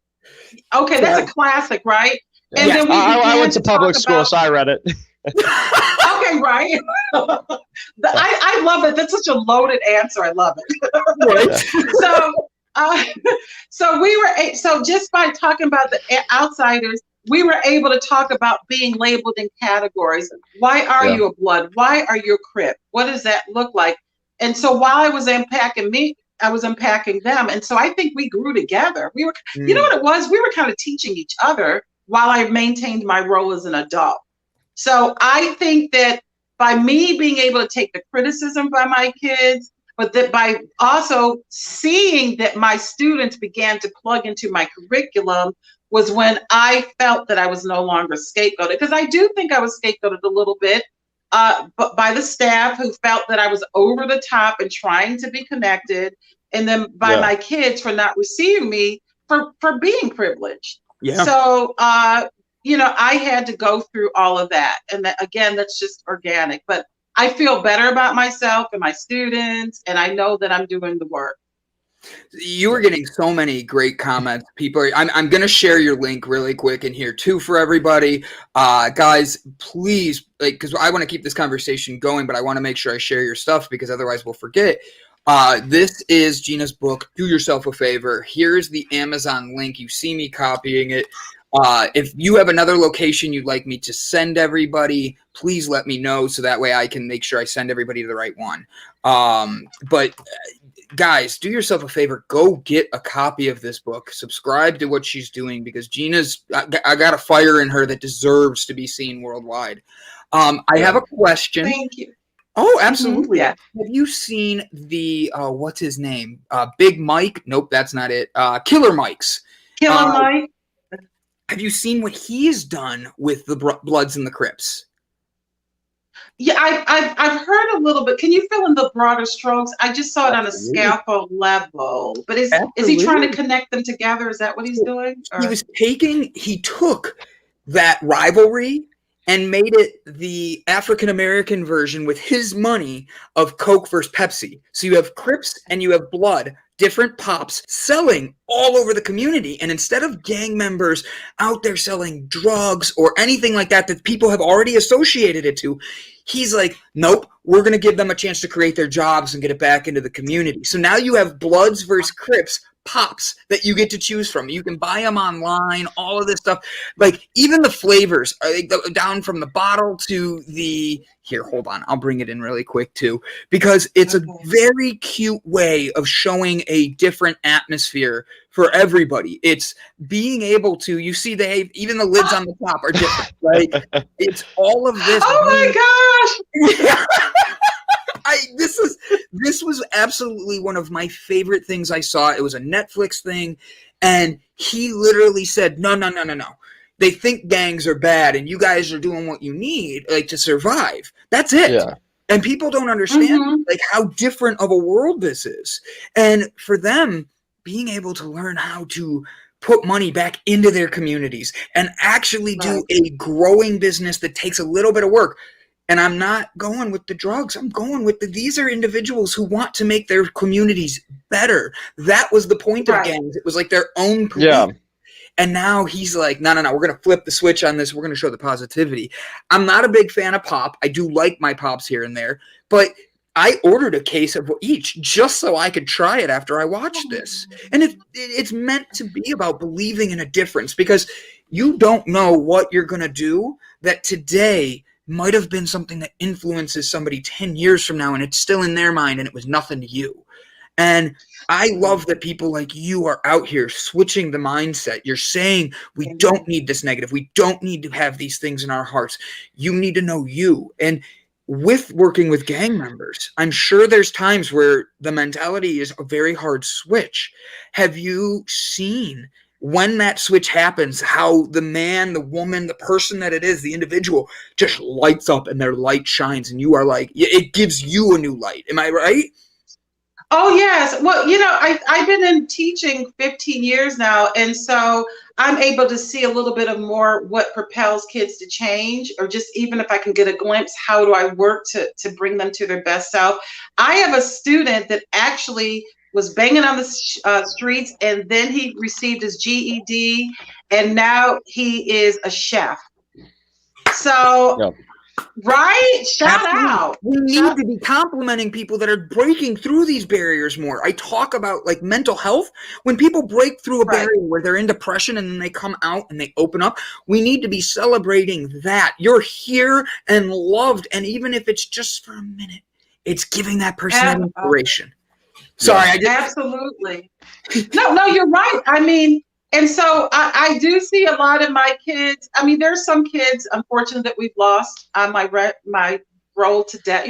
okay, that's a classic, right? Yeah. And then I went to public school, so I read it. Okay, right. I love it. That's such a loaded answer. I love it. So just by talking about The Outsiders, we were able to talk about being labeled in categories. Why are you a blood? Why are you a Crip? What does that look like? And so while I was unpacking me, I was unpacking them. And so I think we grew together. We were, you know what it was? We were kind of teaching each other while I maintained my role as an adult. So I think that by me being able to take the criticism by my kids, but that by also seeing that my students began to plug into my curriculum, was when I felt that I was no longer scapegoated. Because I do think I was scapegoated a little bit, but by the staff who felt that I was over the top and trying to be connected, and then by my kids for not receiving me for being privileged. So, I had to go through all of that. And that, again, that's just organic. But I feel better about myself and my students, and I know that I'm doing the work. You were getting so many great comments. I'm going to share your link really quick in here too for everybody. Guys, please, because I want to keep this conversation going, but I want to make sure I share your stuff because otherwise we'll forget. This is Gina's book, Do Yourself a Favor. Here's the Amazon link. You see me copying it. If you have another location you'd like me to send everybody, please let me know so that way I can make sure I send everybody to the right one. But guys, do yourself a favor. Go get a copy of this book. Subscribe to what she's doing because Gina's I got a fire in her that deserves to be seen worldwide. I have a question. Thank you. Oh, absolutely. Yeah. Have you seen the what's his name? Big Mike? Nope, that's not it. Killer Mike's. Killer Mike. Have you seen what he's done with the Bloods and the Crips? Yeah, I've heard a little bit. Can you fill in the broader strokes? I just saw it on a scaffold level. But is he trying to connect them together? Is that what he's doing? Or? He took that rivalry and made it the African-American version with his money of Coke versus Pepsi. So you have Crips and you have Blood, different pops selling all over the community. And instead of gang members out there selling drugs or anything like that people have already associated it to, he's like, nope, we're going to give them a chance to create their jobs and get it back into the community. So now you have Bloods versus Crips pops that you get to choose from. You can buy them online, all of this stuff. Like even the flavors are down from the bottle to the, here, hold on. I'll bring it in really quick too, because it's a very cute way of showing a different atmosphere for everybody. It's being able to, you see even the lids on the top are different, right? It's all of this. Oh my gosh. This was absolutely one of my favorite things I saw. It was a Netflix thing, and he literally said, no. They think gangs are bad, and you guys are doing what you need, to survive. That's it. Yeah. And people don't understand, how different of a world this is. And for them, being able to learn how to put money back into their communities and actually do a growing business that takes a little bit of work. And I'm not going with the drugs. I'm going with these are individuals who want to make their communities better. That was the point of gangs. It was like their own police. Yeah. And now he's like, no, we're going to flip the switch on this. We're going to show the positivity. I'm not a big fan of pop. I do like my pops here and there, but I ordered a case of each just so I could try it after I watched this. And it's meant to be about believing in a difference, because you don't know what you're going to do that today might have been something that influences somebody 10 years from now, and it's still in their mind and it was nothing to you. And I love that people like you are out here switching the mindset. You're saying we don't need this negative. We don't need to have these things in our hearts. You need to know you. And with working with gang members, I'm sure there's times where the mentality is a very hard switch. Have you seen when that switch happens, how the man, the woman, the person that it is, the individual just lights up and their light shines and you are like, it gives you a new light. Am I right? Oh, yes. Well, I've been in teaching 15 years now. And so I'm able to see a little bit of more what propels kids to change, or just even if I can get a glimpse, how do I work to bring them to their best self? I have a student that actually was banging on the streets, and then he received his GED, and now he is a chef. So, right? Shout out. We need to be complimenting people that are breaking through these barriers more. I talk about like mental health. When people break through a barrier where they're in depression and then they come out and they open up, we need to be celebrating that. You're here and loved. And even if it's just for a minute, it's giving that person an inspiration. Sorry, absolutely. No, you're right. I mean, and so I do see a lot of my kids. I mean, there's some kids, unfortunately, that we've lost on my roll to death.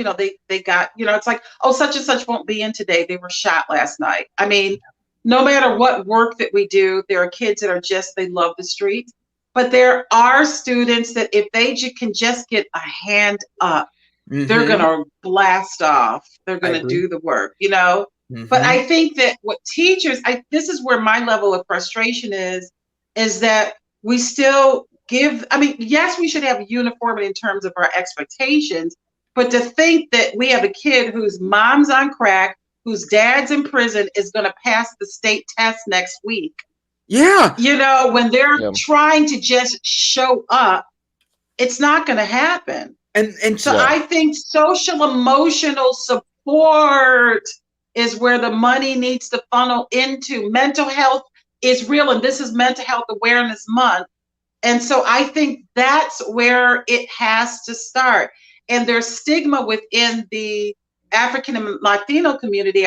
They got, it's like, oh, such and such won't be in today. They were shot last night. I mean, no matter what work that we do, there are kids that are they love the streets. But there are students that if they can just get a hand up, they're going to blast off. They're going to do the work, But I think that what teachers, this is where my level of frustration is that we still yes, we should have uniformity in terms of our expectations, but to think that we have a kid whose mom's on crack, whose dad's in prison, is going to pass the state test next week. Yeah. When they're trying to just show up, it's not going to happen. And so I think social emotional support is where the money needs to funnel into. Mental health is real, and this is Mental Health Awareness Month. And so I think that's where it has to start. And there's stigma within the African American Latino community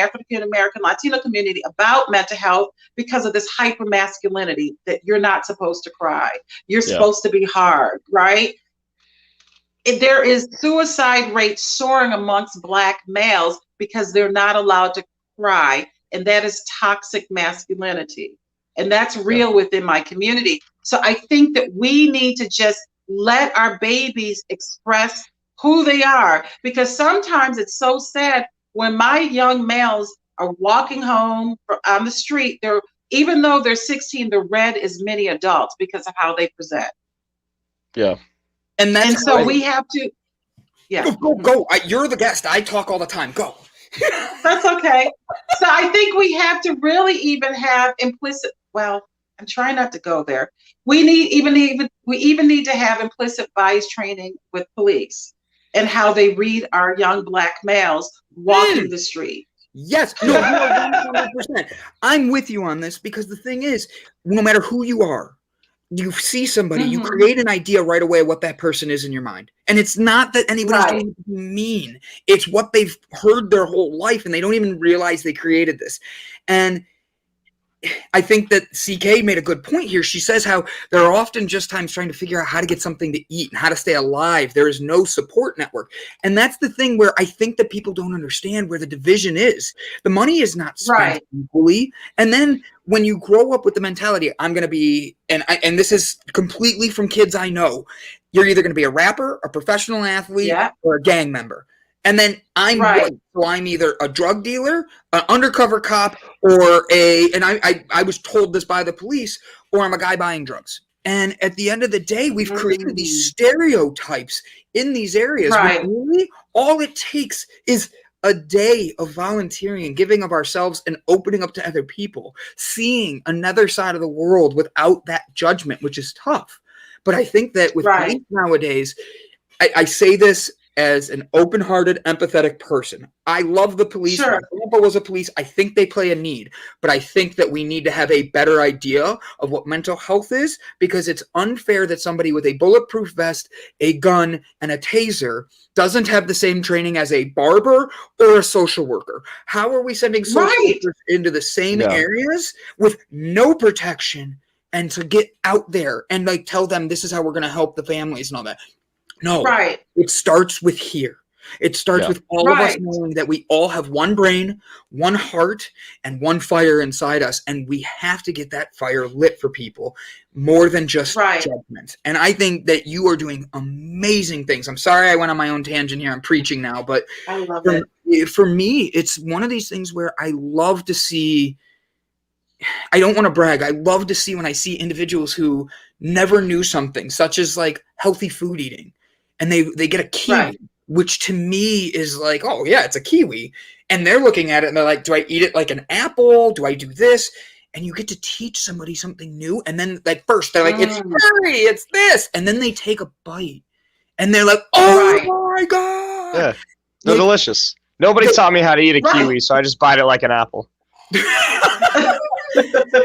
about mental health because of this hyper masculinity that you're not supposed to cry. You're supposed to be hard, right? There is suicide rates soaring amongst Black males because they're not allowed to cry, and that is toxic masculinity, and that's real within my community. So I think that we need to just let our babies express who they are, because sometimes it's so sad when my young males are walking home on the street, even though they're 16, they're read as many adults because of how they present. Yeah. And so we have to, Go. You're the guest. I talk all the time. Go. That's okay. So I think we have to really even have implicit. Well, I'm trying not to go there. We even need to have implicit bias training with police and how they read our young Black males walking the street. Yes. No, 100%. I'm with you on this, because the thing is, no matter who you are, you see somebody, you create an idea right away what that person is in your mind. And it's not that anybody's going to be mean. It's what they've heard their whole life, and they don't even realize they created this. And I think that CK made a good point here. She says how there are often just times trying to figure out how to get something to eat and how to stay alive. There is no support network. And that's the thing where I think that people don't understand where the division is. The money is not spent equally. And then when you grow up with the mentality, I'm going to be, and this is completely from kids I know, you're either going to be a rapper, a professional athlete, or a gang member. And then I'm Right. white, so I'm either a drug dealer, an undercover cop, or I was told this by the police, or I'm a guy buying drugs. And at the end of the day, we've created these stereotypes in these areas. Right. Really, all it takes is a day of volunteering and giving of ourselves and opening up to other people, seeing another side of the world without that judgment, which is tough. But I think that with Right. police nowadays, I say this as an open-hearted, empathetic person. I love the police. Sure. My grandpa was a police. I think they play a need, but I think that we need to have a better idea of what mental health is, because it's unfair that somebody with a bulletproof vest, a gun, and a taser doesn't have the same training as a barber or a social worker. How are we sending social Right. workers into the same Yeah. areas with no protection and to get out there and like tell them this is how we're going to help the families and all that? No, Right. it starts with here. It starts Yeah. with all of us Right. knowing that we all have one brain, one heart, and one fire inside us. And we have to get that fire lit for people more than just Right. judgment. And I think that you are doing amazing things. I'm sorry I went on my own tangent here. I'm preaching now. But I love it. for me, it's one of these things where I love to see. I don't want to brag. I love to see when I see individuals who never knew something, such as like healthy food eating, and they get a kiwi, Right. which to me is like, oh yeah, it's a kiwi, and they're looking at it and they're like, do I eat it like an apple? Do I do this? And you get to teach somebody something new, and then like first they're like, it's furry, it's this, and then they take a bite, and they're like, oh Right. my god, Yeah. They're delicious. Nobody taught me how to eat a Right. kiwi, so I just bite it like an apple.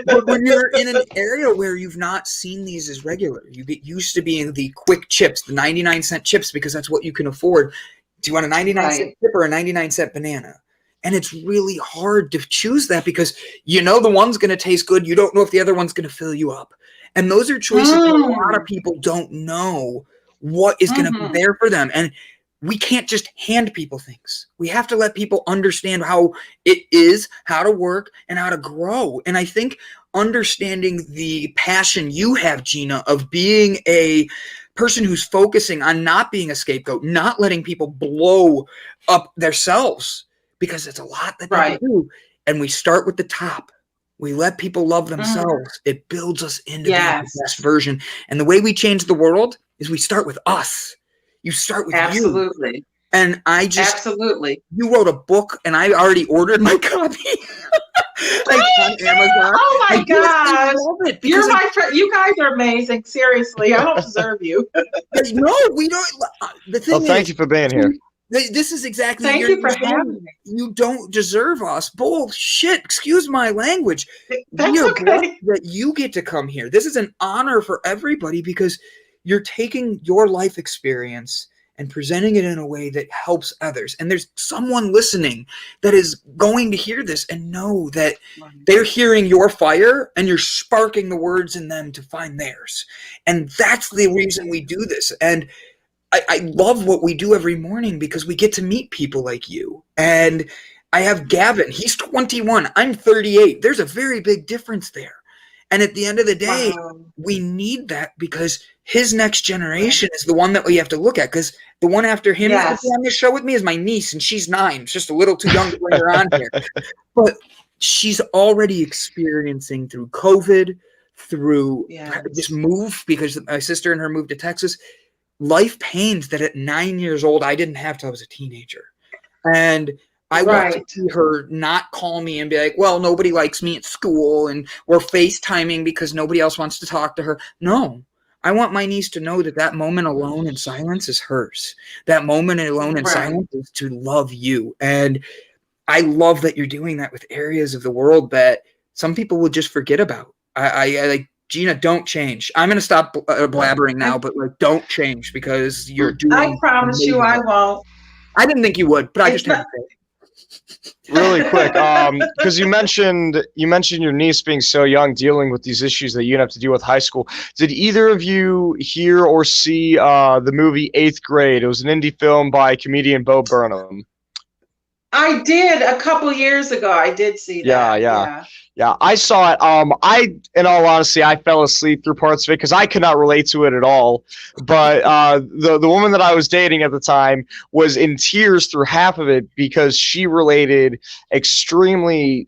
But when you're in an area where you've not seen these as regular, you get used to being the quick chips, the 99-cent chips, because that's what you can afford. Do you want a 99-cent Right. chip or a 99-cent banana? And it's really hard to choose that because you know the one's going to taste good. You don't know if the other one's going to fill you up. And those are choices that a lot of people don't know what is going to be there for them. And we can't just hand people things. We have to let people understand how it is, how to work, and how to grow. And I think understanding the passion you have, Gina, of being a person who's focusing on not being a scapegoat, not letting people blow up themselves, because it's a lot that Right. they do. And we start with the top. We let people love themselves. It builds us into being Yes. the best version. And the way we change the world is we start with us. You start with you. Absolutely. And I just, Absolutely. you wrote a book and I already ordered my copy. Like on Amazon. Oh my I did. I gosh. love it You're because my friend. You guys are amazing. Seriously. I don't deserve you. no, we don't. The thing Oh, thank is, you for being here. this is exactly Thank you're you for saying, having me. you don't deserve us. Bullshit. Excuse my language. That's We are okay. blessed that you get to come here. This is an honor for everybody because you're taking your life experience and presenting it in a way that helps others. And there's someone listening that is going to hear this and know that they're hearing your fire and you're sparking the words in them to find theirs. And that's the reason we do this. And I love what we do every morning because we get to meet people like you. And I have Gavin. He's 21. I'm 38. There's a very big difference there. And at the end of the day, we need that because his next generation is the one that we have to look at. Because the one after him Yes. on this show with me is my niece, and she's 9. It's just a little too young to bring her on here. But she's already experiencing through COVID, through just move because my sister and her moved to Texas. Life pains that at 9 years old I didn't have till I was a teenager. And I want to see her not call me and be like, well, nobody likes me at school and we're FaceTiming because nobody else wants to talk to her. No, I want my niece to know that that moment alone in silence is hers. That moment alone in silence is to love you. And I love that you're doing that with areas of the world that some people will just forget about. I like, Gina, don't change. I'm going to stop blabbering now, but like, don't change because you're doing. I promise you I won't. I didn't think you would, but I just had to say it. Really quick, because you mentioned your niece being so young, dealing with these issues that you have to deal with high school. Did either of you hear or see the movie 8th Grade? It was an indie film by comedian Bo Burnham. I did a couple years ago. I did see that. Yeah, I saw it. In all honesty, I fell asleep through parts of it because I could not relate to it at all. But the woman that I was dating at the time was in tears through half of it because she related extremely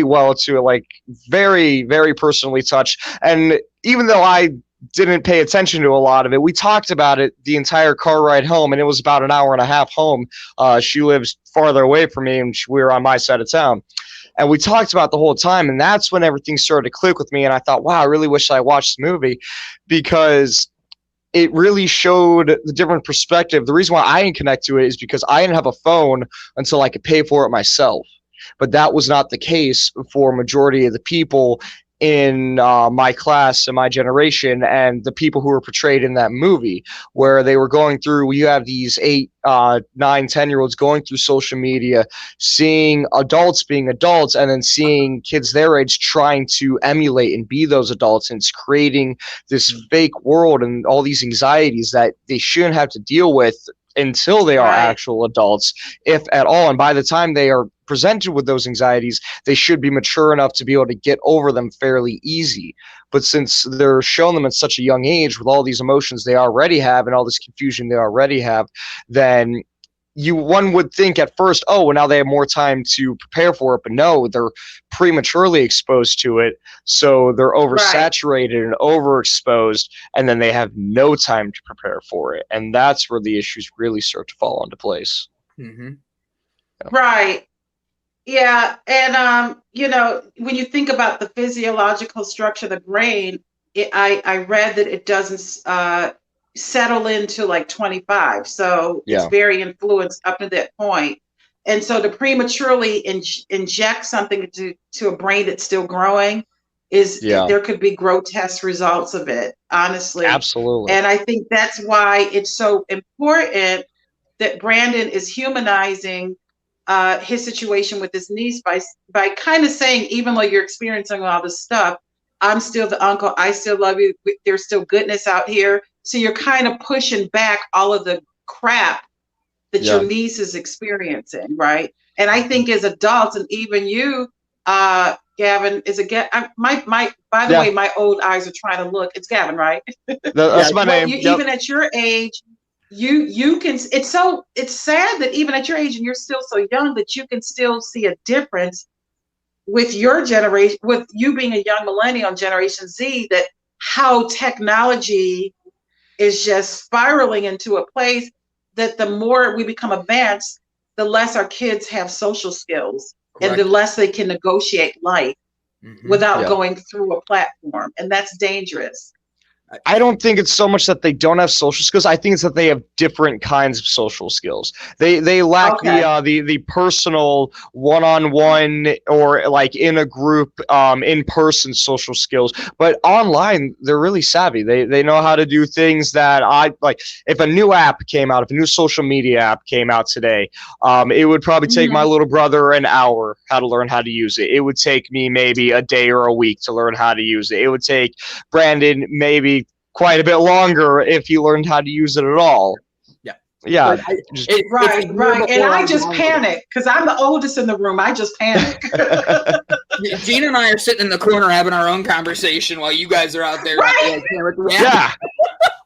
well to it, like very, very personally touched. And even though I didn't pay attention to a lot of it, we talked about it the entire car ride home, and it was about an hour and a half home. She lives farther away from me, and we were on my side of town. And we talked about the whole time, and that's when everything started to click with me. And I thought, wow, I really wish I watched the movie because it really showed the different perspective. The reason why I didn't connect to it is because I didn't have a phone until I could pay for it myself. But that was not the case for a majority of the people in my class and my generation and the people who were portrayed in that movie, where they were going through, you have these 8, 9, 10-year-olds going through social media, seeing adults being adults, and then seeing kids their age trying to emulate and be those adults, and it's creating this fake world and all these anxieties that they shouldn't have to deal with until they are actual adults, if at all. And by the time they are presented with those anxieties, they should be mature enough to be able to get over them fairly easy. But since they're showing them at such a young age with all these emotions they already have and all this confusion they already have, then one would think at first, oh, well, now they have more time to prepare for it. But no, they're prematurely exposed to it. So they're oversaturated and overexposed, and then they have no time to prepare for it. And that's where the issues really start to fall into place. Mm-hmm. Yeah. Right. Yeah. And, when you think about the physiological structure of the brain, I read that it doesn't settle into like 25. So it's very influenced up to that point. And so to prematurely inject something to a brain that's still growing there could be grotesque results of it, honestly. Absolutely. And I think that's why it's so important that Brandon is humanizing his situation with his niece by kind of saying, even though you're experiencing all this stuff, I'm still the uncle. I still love you. There's still goodness out here. So you're kind of pushing back all of the crap that your niece is experiencing, right? And I think as adults, and even you, Gavin, by the way, my old eyes are trying to look. It's Gavin, right? That's my name. Even at your age, you can. It's sad that even at your age, and you're still so young, that you can still see a difference with your generation, with you being a young millennial, Generation Z, that how technology is just spiraling into a place that the more we become advanced, the less our kids have social skills. Correct. And the less they can negotiate life without going through a platform. And that's dangerous. I don't think it's so much that they don't have social skills. I think it's that they have different kinds of social skills. They lack the personal one-on-one or like in a group in-person social skills. But online, they're really savvy. They know how to do things that if a new app came out, if a new social media app came out today, it would probably take my little brother an hour to learn how to use it. It would take me maybe a day or a week to learn how to use it. It would take Brandon maybe quite a bit longer if he learned how to use it at all. Yeah. Right. And I just panic because I'm the oldest in the room. I just panic. Gina and I are sitting in the corner having our own conversation while you guys are out there. Right. Yeah.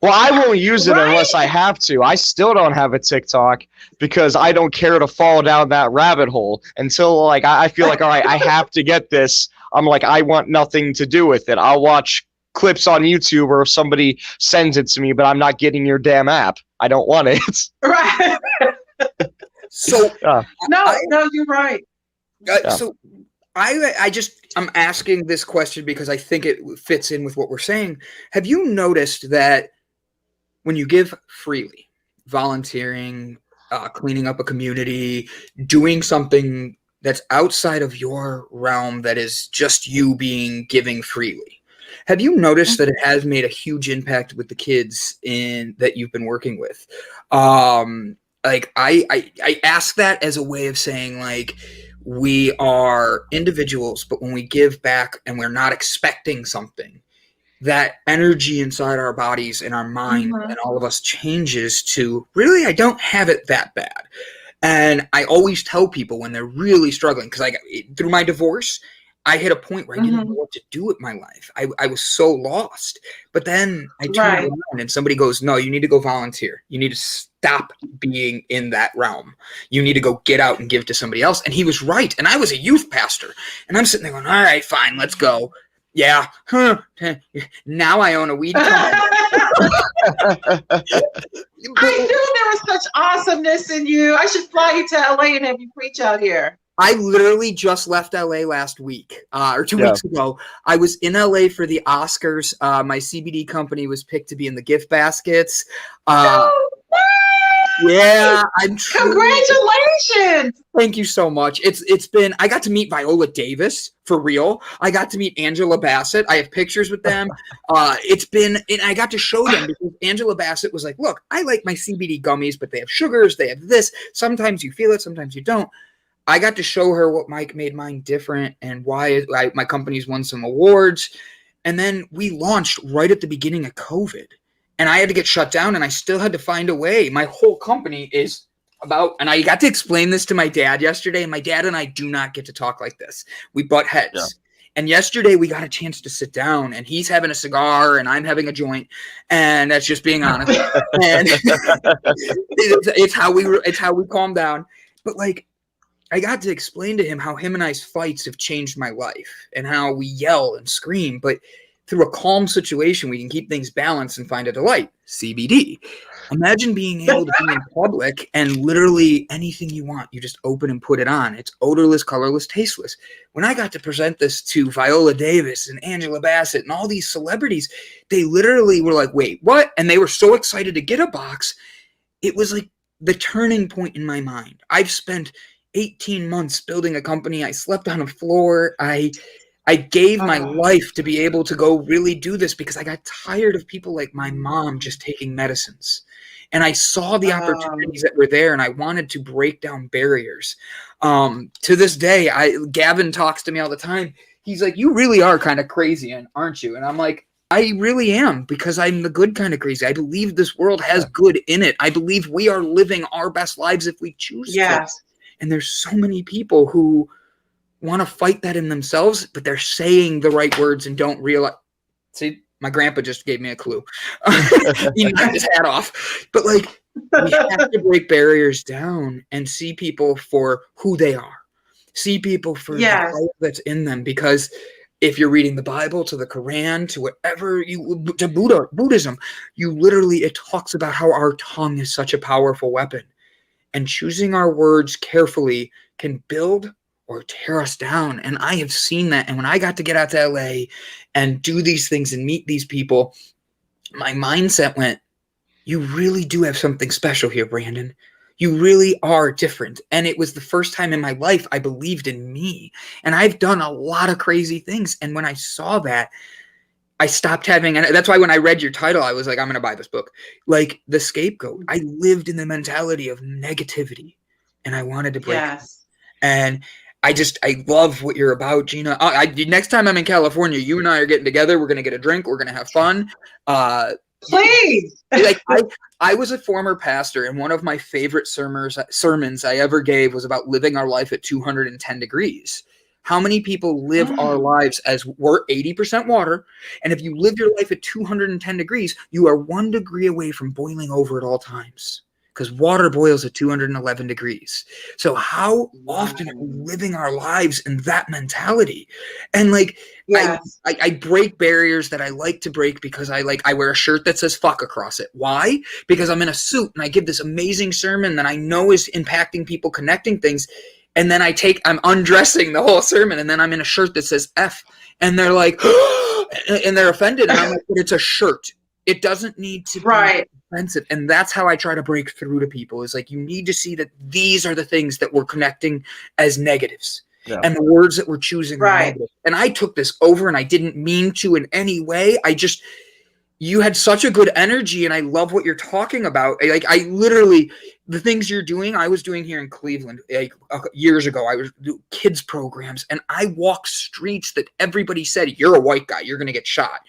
Well, I won't use it unless I have to. I still don't have a TikTok because I don't care to fall down that rabbit hole until I feel like, all right, I have to get this. I'm like, I want nothing to do with it. I'll watch clips on YouTube or if somebody sends it to me, but I'm not getting your damn app. I don't want it. Right. So no, you're right. So I'm asking this question because I think it fits in with what we're saying. Have you noticed that when you give freely, volunteering, cleaning up a community, doing something that's outside of your realm that is just you giving freely, have you noticed that it has made a huge impact with the kids that you've been working with? I ask that as a way of saying, like, we are individuals, but when we give back and we're not expecting something, that energy inside our bodies and our mind and all of us changes to, really, I don't have it that bad. And I always tell people when they're really struggling, because through my divorce, I hit a point where I didn't know what to do with my life. I was so lost. But then I turned around and somebody goes, no, you need to go volunteer. You need to stop being in that realm. You need to go get out and give to somebody else. And he was right. And I was a youth pastor. And I'm sitting there going, all right, fine, let's go. Yeah. Huh. Now I own a weed company. I knew there was such awesomeness in you. I should fly you to LA and have you preach out here. I literally just left LA last week, or 2 weeks ago. I was in LA for the Oscars. My CBD company was picked to be in the gift baskets. Yeah, I'm congratulations. Thank you so much. It's been, I got to meet Viola Davis for real. I got to meet Angela Bassett. I have pictures with them. And I got to show them because Angela Bassett was like, look, I like my CBD gummies, but they have sugars, they have this. Sometimes you feel it, sometimes you don't. I got to show her what made mine different and why my company's won some awards. And then we launched right at the beginning of COVID. And I had to get shut down and I still had to find a way. My whole company is about, and I got to explain this to my dad yesterday. And my dad and I do not get to talk like this. We butt heads. Yeah. And yesterday we got a chance to sit down and he's having a cigar and I'm having a joint. And that's just being honest. And it's how we calm down. But like, I got to explain to him how him and I's fights have changed my life and how we yell and scream, but through a calm situation, we can keep things balanced and find a delight. CBD. Imagine being able to be in public and literally anything you want, you just open and put it on. It's odorless, colorless, tasteless. When I got to present this to Viola Davis and Angela Bassett and all these celebrities, they literally were like, wait, what? And they were so excited to get a box. It was like the turning point in my mind. I've spent 18 months building a company. I slept on a floor. I gave my life to be able to go really do this because I got tired of people like my mom just taking medicines. And I saw the opportunities that were there and I wanted to break down barriers. To this day, Gavin talks to me all the time. He's like, you really are kind of crazy, aren't you? And I'm like, I really am because I'm the good kind of crazy. I believe this world has good in it. I believe we are living our best lives if we choose to. And there's so many people who want to fight that in themselves, but they're saying the right words and don't realize. See, my grandpa just gave me a clue. He knocked his hat off. But like, we have to break barriers down and see people for who they are. See people for the light that's in them. Because if you're reading the Bible to the Quran to whatever to Buddhism, it talks about how our tongue is such a powerful weapon. And choosing our words carefully can build or tear us down. And I have seen that. And when I got to get out to LA and do these things and meet these people, my mindset went, you really do have something special here, Brandon. You really are different. And it was the first time in my life I believed in me. And I've done a lot of crazy things. And when I saw that, I stopped having, and that's why when I read your title, I was like, I'm going to buy this book. Like The Scapegoat. I lived in the mentality of negativity and I wanted to break it. And I love what you're about, Gina. Next time I'm in California, you and I are getting together. We're going to get a drink. We're going to have fun. Please. Like I was a former pastor and one of my favorite sermons I ever gave was about living our life at 210 degrees. How many people live our lives as we're 80% water? And if you live your life at 210 degrees, you are 1 degree away from boiling over at all times because water boils at 211 degrees. So how often are we living our lives in that mentality? And like, I break barriers that I like to break because I wear a shirt that says fuck across it. Why? Because I'm in a suit and I give this amazing sermon that I know is impacting people, connecting things. And then I'm undressing the whole sermon and then I'm in a shirt that says F and they're like, and they're offended. And I'm like, but it's a shirt. It doesn't need to be offensive. And that's how I try to break through to people is like, you need to see that these are the things that we're connecting as negatives and the words that we're choosing are negative. And I took this over and I didn't mean to in any way. You had such a good energy and I love what you're talking about. Like the things you're doing, I was doing here in Cleveland years ago. I was doing kids programs and I walked streets that everybody said, you're a white guy, you're going to get shot.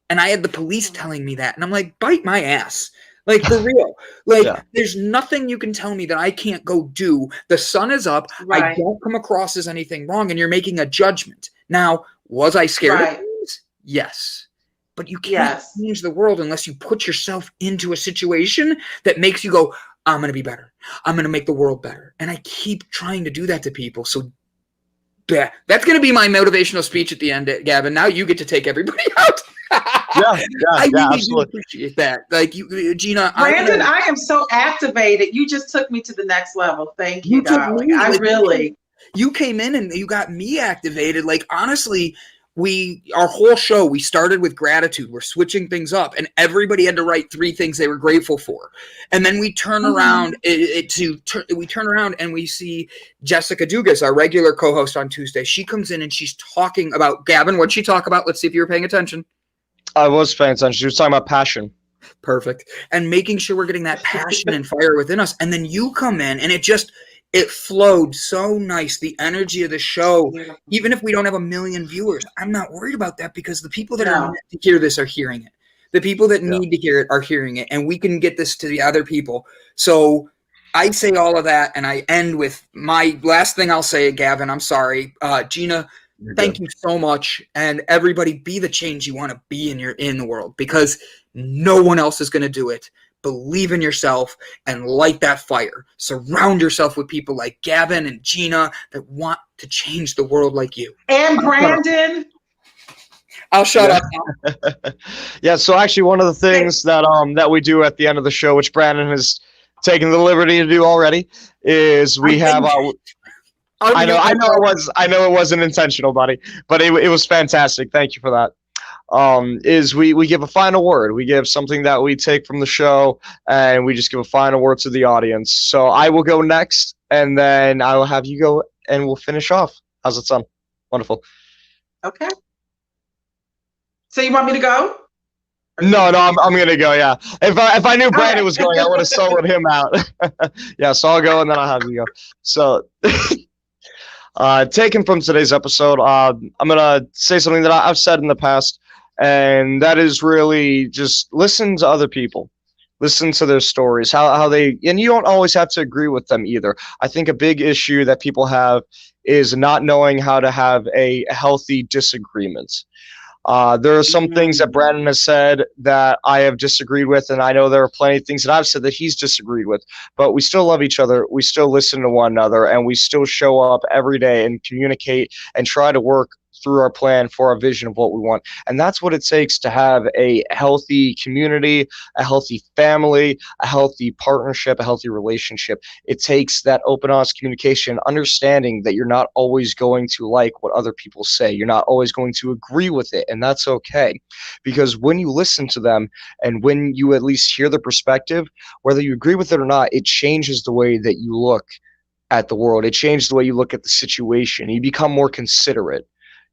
And I had the police telling me that. And I'm like, bite my ass. Like, for real. Like, Yeah. there's nothing you can tell me that I can't go do. The sun is up. I Right. don't come across as anything wrong, and you're making a judgment. Now, was I scared of Right. things? Yes. But you can't Yes. change the world unless you put yourself into a situation that makes you go, I'm going to be better. I'm going to make the world better. And I keep trying to do that to people. So yeah, that's going to be my motivational speech at the end, Gavin. Now you get to take everybody out. I really do appreciate that. Like, you, Gina. Brandon, I am so activated. You just took me to the next level. Thank you, darling. You came in and you got me activated. Like, honestly, our whole show, we started with gratitude. We're switching things up, and everybody had to write 3 things they were grateful for. And then we turn around we turn around and we see Jessica Dugas, our regular co-host on Tuesday. She comes in and she's talking about, Gavin, what'd she talk about? Let's see if you were paying attention. I was paying attention. She was talking about passion. Perfect. And making sure we're getting that passion and fire within us. And then you come in and it flowed so nice. The energy of the show, even if we don't have 1 million viewers, I'm not worried about that, because the people that are meant to hear this are hearing it. The people that need to hear it are hearing it, and we can get this to the other people. So I say all of that, and I end with my last thing I'll say, Gavin. I'm sorry. Gina, thank you so much. And everybody, be the change you want to be in the world, because no one else is going to do it. Believe in yourself and light that fire. Surround yourself with people like Gavin and Gina that want to change the world like you. And Brandon. I'll shut up now. Yeah, so actually one of the things that we do at the end of the show, which Brandon has taken the liberty to do already, is we have I know it wasn't intentional, buddy, but it was fantastic. Thank you for that. Is we give a final word. We give something that we take from the show, and we just give a final word to the audience. So I will go next, and then I will have you go, and we'll finish off. How's it sound? Wonderful. Okay. So you want me to go? No, I'm gonna go. Yeah. If I knew Brandon was going, I would have soloed him out. Yeah. So I'll go, and then I'll have you go. So. Taken from today's episode, I'm going to say something that I've said in the past, and that is really just listen to other people. Listen to their stories, how they, and you don't always have to agree with them either. I think a big issue that people have is not knowing how to have a healthy disagreement. There are some things that Brandon has said that I have disagreed with, and I know there are plenty of things that I've said that he's disagreed with, but we still love each other. We still listen to one another, and we still show up every day and communicate and try to work through our plan for our vision of what we want. And that's what it takes to have a healthy community, a healthy family, a healthy partnership, a healthy relationship. It takes that open, honest communication, understanding that you're not always going to like what other people say. You're not always going to agree with it, and that's okay. Because when you listen to them and when you at least hear the perspective, whether you agree with it or not, it changes the way that you look at the world. It changes the way you look at the situation. You become more considerate.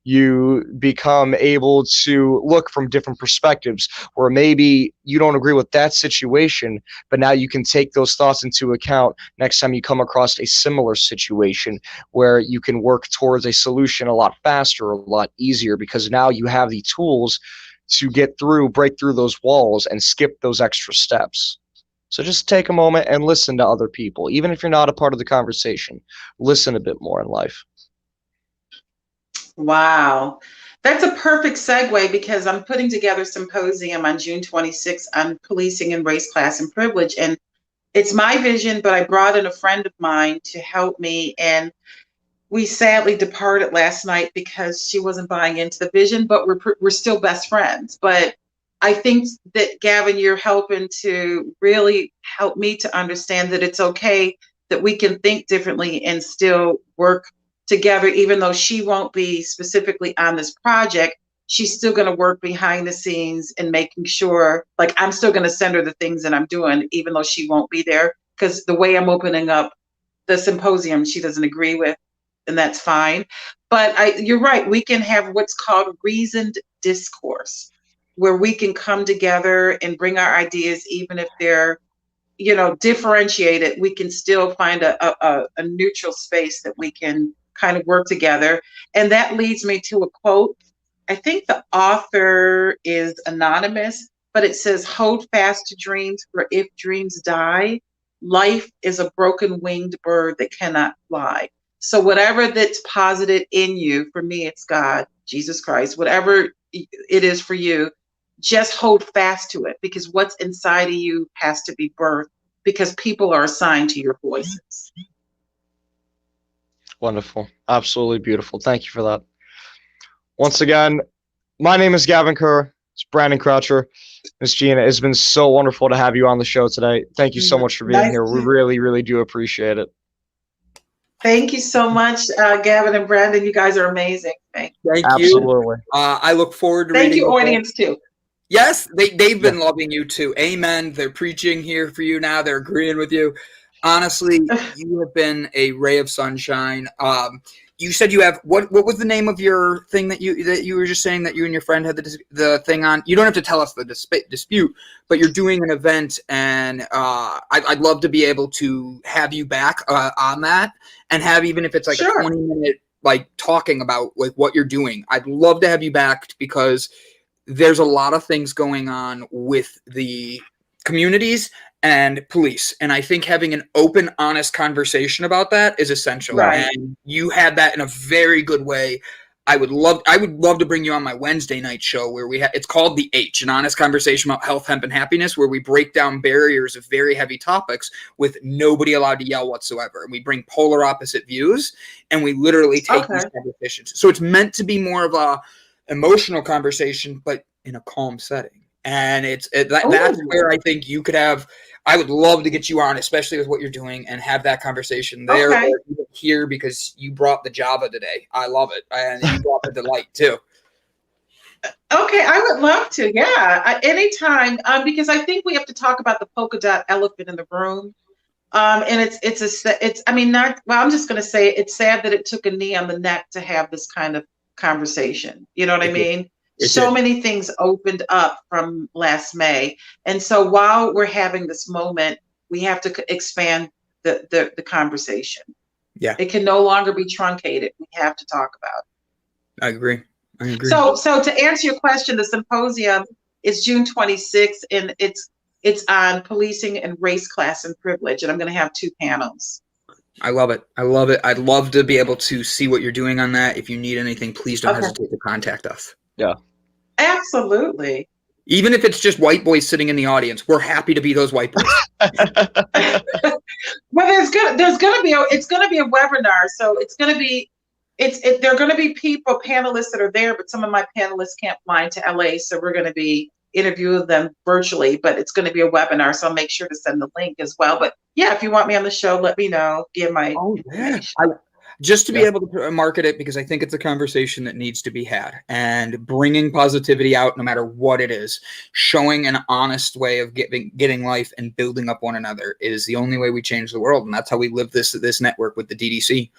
You become able to look from different perspectives, where maybe you don't agree with that situation, but now you can take those thoughts into account next time you come across a similar situation, where you can work towards a solution a lot faster, a lot easier, because now you have the tools to break through those walls and skip those extra steps. So just take a moment and listen to other people. Even if you're not a part of the conversation, listen a bit more in life. Wow. That's a perfect segue, because I'm putting together a symposium on June 26th on policing and race, class, and privilege. And it's my vision, but I brought in a friend of mine to help me. And we sadly departed last night because she wasn't buying into the vision, but we're still best friends. But I think that, Gavin, you're helping to really help me to understand that it's okay that we can think differently and still work together. Even though she won't be specifically on this project, she's still going to work behind the scenes and making sure, like, I'm still going to send her the things that I'm doing, even though she won't be there, because the way I'm opening up the symposium, she doesn't agree with, and that's fine. But you're right. We can have what's called reasoned discourse, where we can come together and bring our ideas, even if they're, differentiated. We can still find a neutral space that we can kind of work together. And that leads me to a quote. I think the author is anonymous, but it says, hold fast to dreams, for if dreams die, life is a broken winged bird that cannot fly. So whatever that's posited in you, for me, it's God, Jesus Christ, whatever it is for you, just hold fast to it, because what's inside of you has to be birthed, because people are assigned to your voices. Wonderful. Absolutely beautiful. Thank you for that. Once again, my name is Gavin Kerr. It's Brandon Croucher. Miss Gina, it's been so wonderful to have you on the show today. Thank you so much for being here. We really, really do appreciate it. Thank you so much, Gavin and Brandon. You guys are amazing. Thank you. Absolutely. I look forward to Thank reading you, the book. audience, too. Yes, they've been loving you too. Amen. They're preaching here for you now. They're agreeing with you. Honestly, you have been a ray of sunshine. You said you have what was the name of your thing that you were just saying that you and your friend had the thing on? You don't have to tell us the dispute, but you're doing an event, and I'd love to be able to have you back on that, and have, even if it's like a 20-minute like talking about like what you're doing. I'd love to have you back, because there's a lot of things going on with the communities and police, and I think having an open, honest conversation about that is essential. Right. And you had that in a very good way. I would love to bring you on my Wednesday night show, where it's called The H, an honest conversation about health, hemp, and happiness, where we break down barriers of very heavy topics with nobody allowed to yell whatsoever. And we bring polar opposite views, and we literally take these conversations. So it's meant to be more of a emotional conversation, but in a calm setting. And that's where I think you could have. I would love to get you on, especially with what you're doing, and have that conversation there or here, because you brought the Java today. I love it, and you brought the delight too. Okay, I would love to. Yeah, anytime. Because I think we have to talk about the polka dot elephant in the room. And it's. I mean, not. Well, I'm just going to say it's sad that it took a knee on the neck to have this kind of conversation. You know what I mean? So many things opened up from last May. And so while we're having this moment, we have to expand the conversation. Yeah. It can no longer be truncated. We have to talk about it. I agree. So to answer your question, the symposium is June 26th, and it's on policing and race, class, and privilege. And I'm going to have 2 panels. I love it. I'd love to be able to see what you're doing on that. If you need anything, please don't hesitate to contact us. Yeah. Absolutely. Even if it's just white boys sitting in the audience, we're happy to be those white boys. Well, it's gonna be a webinar, so there are gonna be panelists that are there, but some of my panelists can't fly into LA, so we're gonna be interviewing them virtually, but it's gonna be a webinar, so I'll make sure to send the link as well. But yeah, if you want me on the show, let me know. Give my information. Just to be able to market it, because I think it's a conversation that needs to be had, and bringing positivity out no matter what it is, showing an honest way of getting life and building up one another is the only way we change the world. And that's how we live this network with the DDC.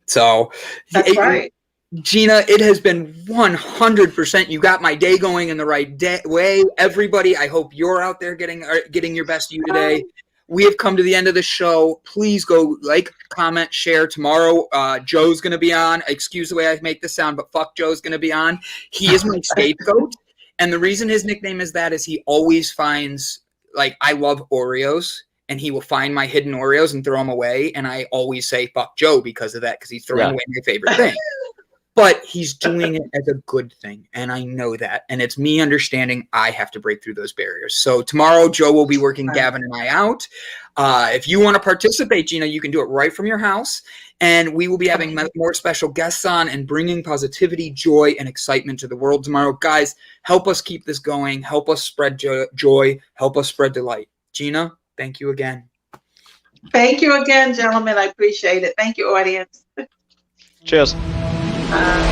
So that's right. Gina, it has been 100%. You got my day going in the right way. Everybody, I hope you're out there getting your best you today. We have come to the end of the show. Please go like, comment, share. Tomorrow, Joe's going to be on. Excuse the way I make this sound, but fuck, Joe's going to be on. He is my scapegoat. And the reason his nickname is that is he always finds, like, I love Oreos, and he will find my hidden Oreos and throw them away. And I always say fuck Joe because of that, because he's throwing away my favorite thing. But he's doing it as a good thing, and I know that. And it's me understanding I have to break through those barriers. So tomorrow, Joe will be working Gavin and I out. If you want to participate, Gina, you can do it right from your house. And we will be having more special guests on and bringing positivity, joy, and excitement to the world tomorrow. Guys, help us keep this going. Help us spread joy. Help us spread delight. Gina, thank you again. Thank you again, gentlemen. I appreciate it. Thank you, audience. Cheers. Bye.